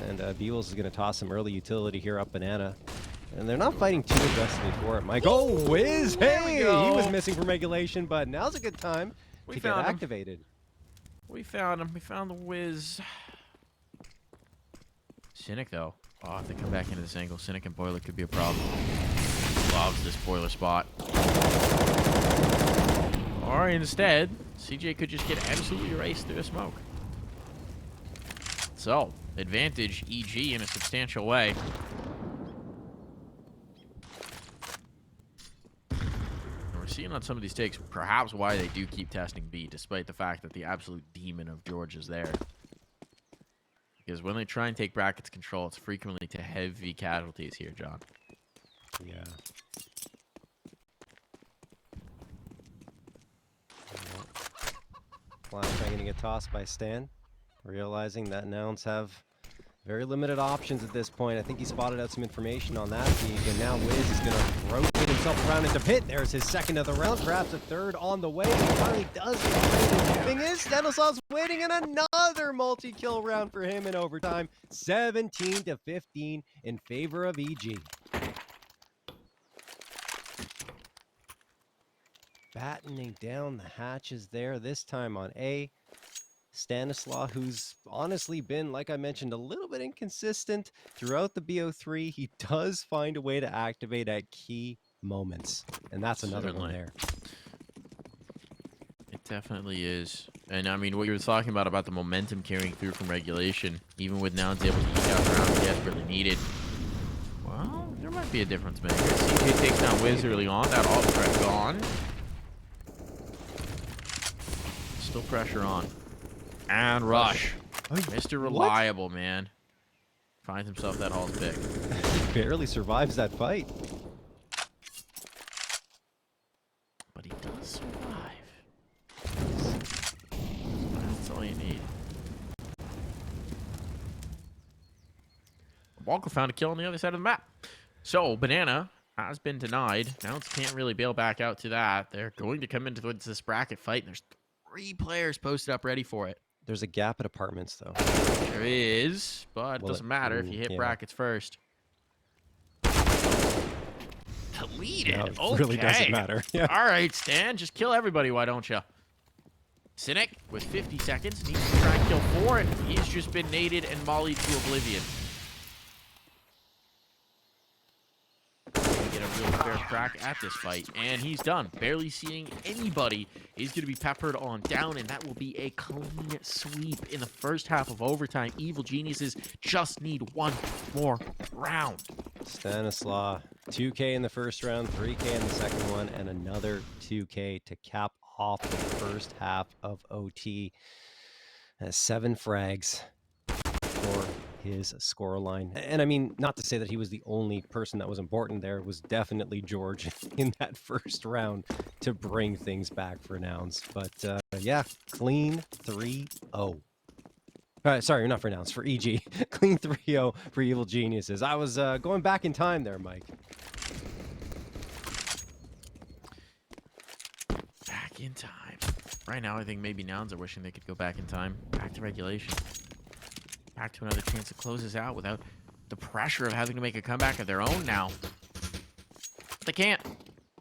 And Beewles is going to toss some early utility here up Banana. And they're not fighting too aggressively for it. Mike, oh, Wiz! Hey! He was missing from regulation, but now's a good time to get activated. We found him. We found the Wiz. Cynic, though. Oh, if they come back into this angle, Cynic and Boiler could be a problem. Loves this Boiler spot. Or instead, CJ could just get absolutely erased through the smoke. So, advantage EG in a substantial way. We're seeing on some of these takes perhaps why they do keep testing B, despite the fact that the absolute demon of George is there. Because when they try and take brackets control, it's frequently to heavy casualties here, John. Yeah. Flashbang going to get tossed by Stan, realizing that Nouns have very limited options at this point. I think he spotted out some information on that peak, and now Wiz is going to rotate himself around into pit. There's his second of the round, perhaps a third on the way. He finally does get it. The thing is, Stanislav's waiting, and another multi-kill round for him in overtime. 17-15 in favor of EG. Battening down the hatches there, this time on A. Stanislaw, who's honestly been, like I mentioned, a little bit inconsistent throughout the BO3. He does find a way to activate at key moments, and that's another one there. It definitely is. And I mean, what you were talking about the momentum carrying through from regulation, even with Nouns able to eke out rounds desperately needed. Well, there might be a difference maker. CJ takes down Wiz early on. That alt threat gone. Still pressure on. And Rush. Mr. Reliable, man. Finds himself that alt pick. Barely survives that fight. But he does survive. That's all you need. Walker found a kill on the other side of the map. So, Banana has been denied. Nouns can't really bail back out to that. They're going to come into this bracket fight, and there's 3 players posted up ready for it. There's a gap at apartments, though. There is, but it doesn't matter if you hit brackets first. Deleted. No, it okay. really doesn't matter. Yeah. All right, Stan, just kill everybody, why don't you? Cynic with 50 seconds needs to try and kill 4, and he's just been naded and mollied to oblivion. Get a real fair crack at this fight, and he's done. Barely seeing anybody. He's going to be peppered on down, and that will be a clean sweep in the first half of overtime. Evil Geniuses just need one more round. Stanislaw, 2K in the first round, 3K in the second one, and another 2K to cap off the first half of OT. Has 7 frags for his scoreline. And I mean, not to say that he was the only person that was important there. It was definitely George in that first round to bring things back for Nouns. But yeah, clean 3-0. Sorry, not for Nouns, for EG. Clean 3-0 for Evil Geniuses. I was going back in time there, Mike. Back in time. Right now, I think maybe Nouns are wishing they could go back in time. Back to regulation. Back to another chance to close this out without the pressure of having to make a comeback of their own now. But they can't.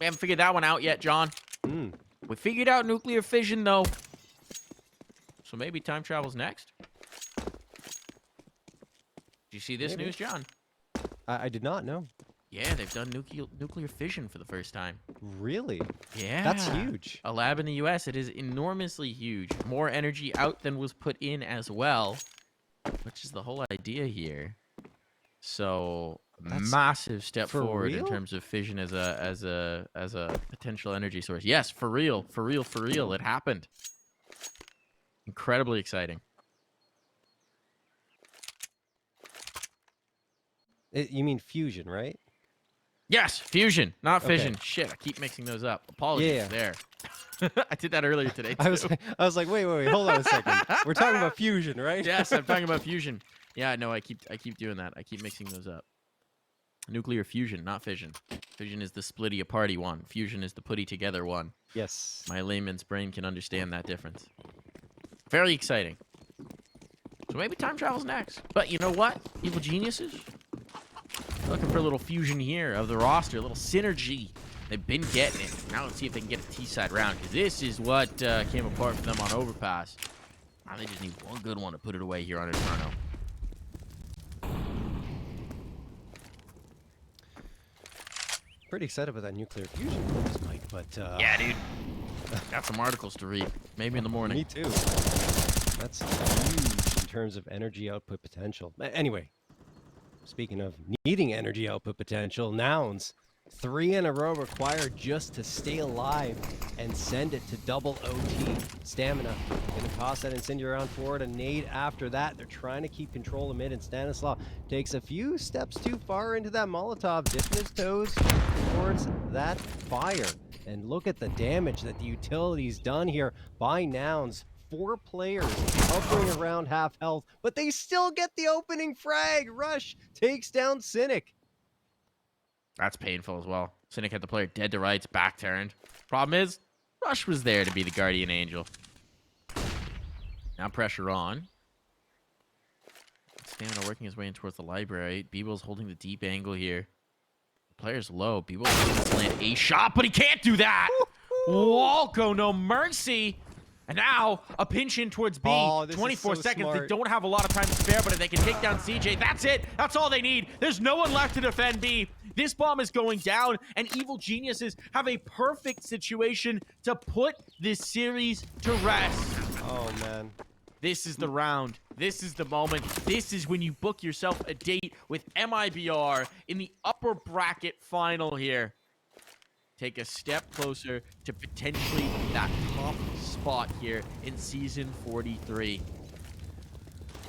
We haven't figured that one out yet, John. We figured out nuclear fission, though. So maybe time travel's next. Did you see this news, John? I did not know. Yeah, they've done nuclear fission for the first time. Really? Yeah. That's huge. A lab in the U.S. It is enormously huge. More energy out than was put in as well, which is the whole idea here. So That's massive step for forward real? in terms of fission as a potential energy source. Yes, for real, for real, for real. It happened. Incredibly exciting. You mean fusion, right? Yes, fusion, not Okay. fission. Shit, I keep mixing those up. Apologies Yeah. there. I did that earlier today, too. I was like, wait, hold on a second. We're talking about fusion, right? Yes, I'm talking about fusion. Yeah, no, I keep doing that. I keep mixing those up. Nuclear fusion, not fission. Fission is the splitty aparty one. Fusion is the putty together one. Yes. My layman's brain can understand that difference. Very exciting. So maybe time travel's next. But you know what? Evil geniuses? Looking for a little fusion here of the roster, a little synergy. They've been getting it. Now let's see if they can get a T-side round, because this is what came apart for them on Overpass. Now they just need one good one to put it away here on Inferno. Pretty excited about that nuclear fusion bonus, Mike, but Yeah, dude. Got some articles to read. Maybe in the morning. me too. That's huge in terms of energy output potential. Anyway, speaking of needing energy output potential, Nouns, 3 in a row required just to stay alive and send it to double OT. Stamina gonna toss that incendiary around forward, a nade after that. They're trying to keep control of mid, and Stanislav takes a few steps too far into that Molotov, dipping his toes towards that fire. And look at the damage that the utility's done here by Nouns. 4 players hovering around half health, but they still get the opening frag. Rush takes down Cynic. That's painful as well. Cynic had the player dead to rights, back turned. Problem is, Rush was there to be the guardian angel. Now pressure on. Stamina working his way in towards the library. Beeble's holding the deep angle here. The player's low. Beeble wants to land a shot, but he can't do that. Walko, no mercy. And now, a pinch in towards B. Oh, this is 24 so seconds. smart. They don't have a lot of time to spare, but if they can take down CJ, that's it. That's all they need. There's no one left to defend B. This bomb is going down, and Evil Geniuses have a perfect situation to put this series to rest. Oh, man. This is the round. This is the moment. This is when you book yourself a date with MIBR in the upper bracket final here. Take a step closer to potentially that top spot here in Season 43.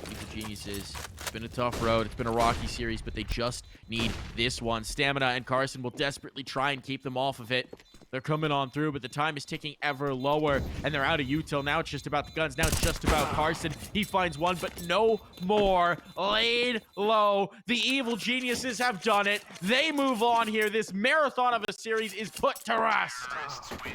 Evil Geniuses. It's been a tough road. It's been a rocky series, but they just need this one. Stamina and Carson will desperately try and keep them off of it. They're coming on through, but the time is ticking ever lower, and they're out of util. Now it's just about the guns. Now it's just about Carson. He finds one, but no more. Laid low. The Evil Geniuses have done it. They move on here. This marathon of a series is put to rest. Terrorists win.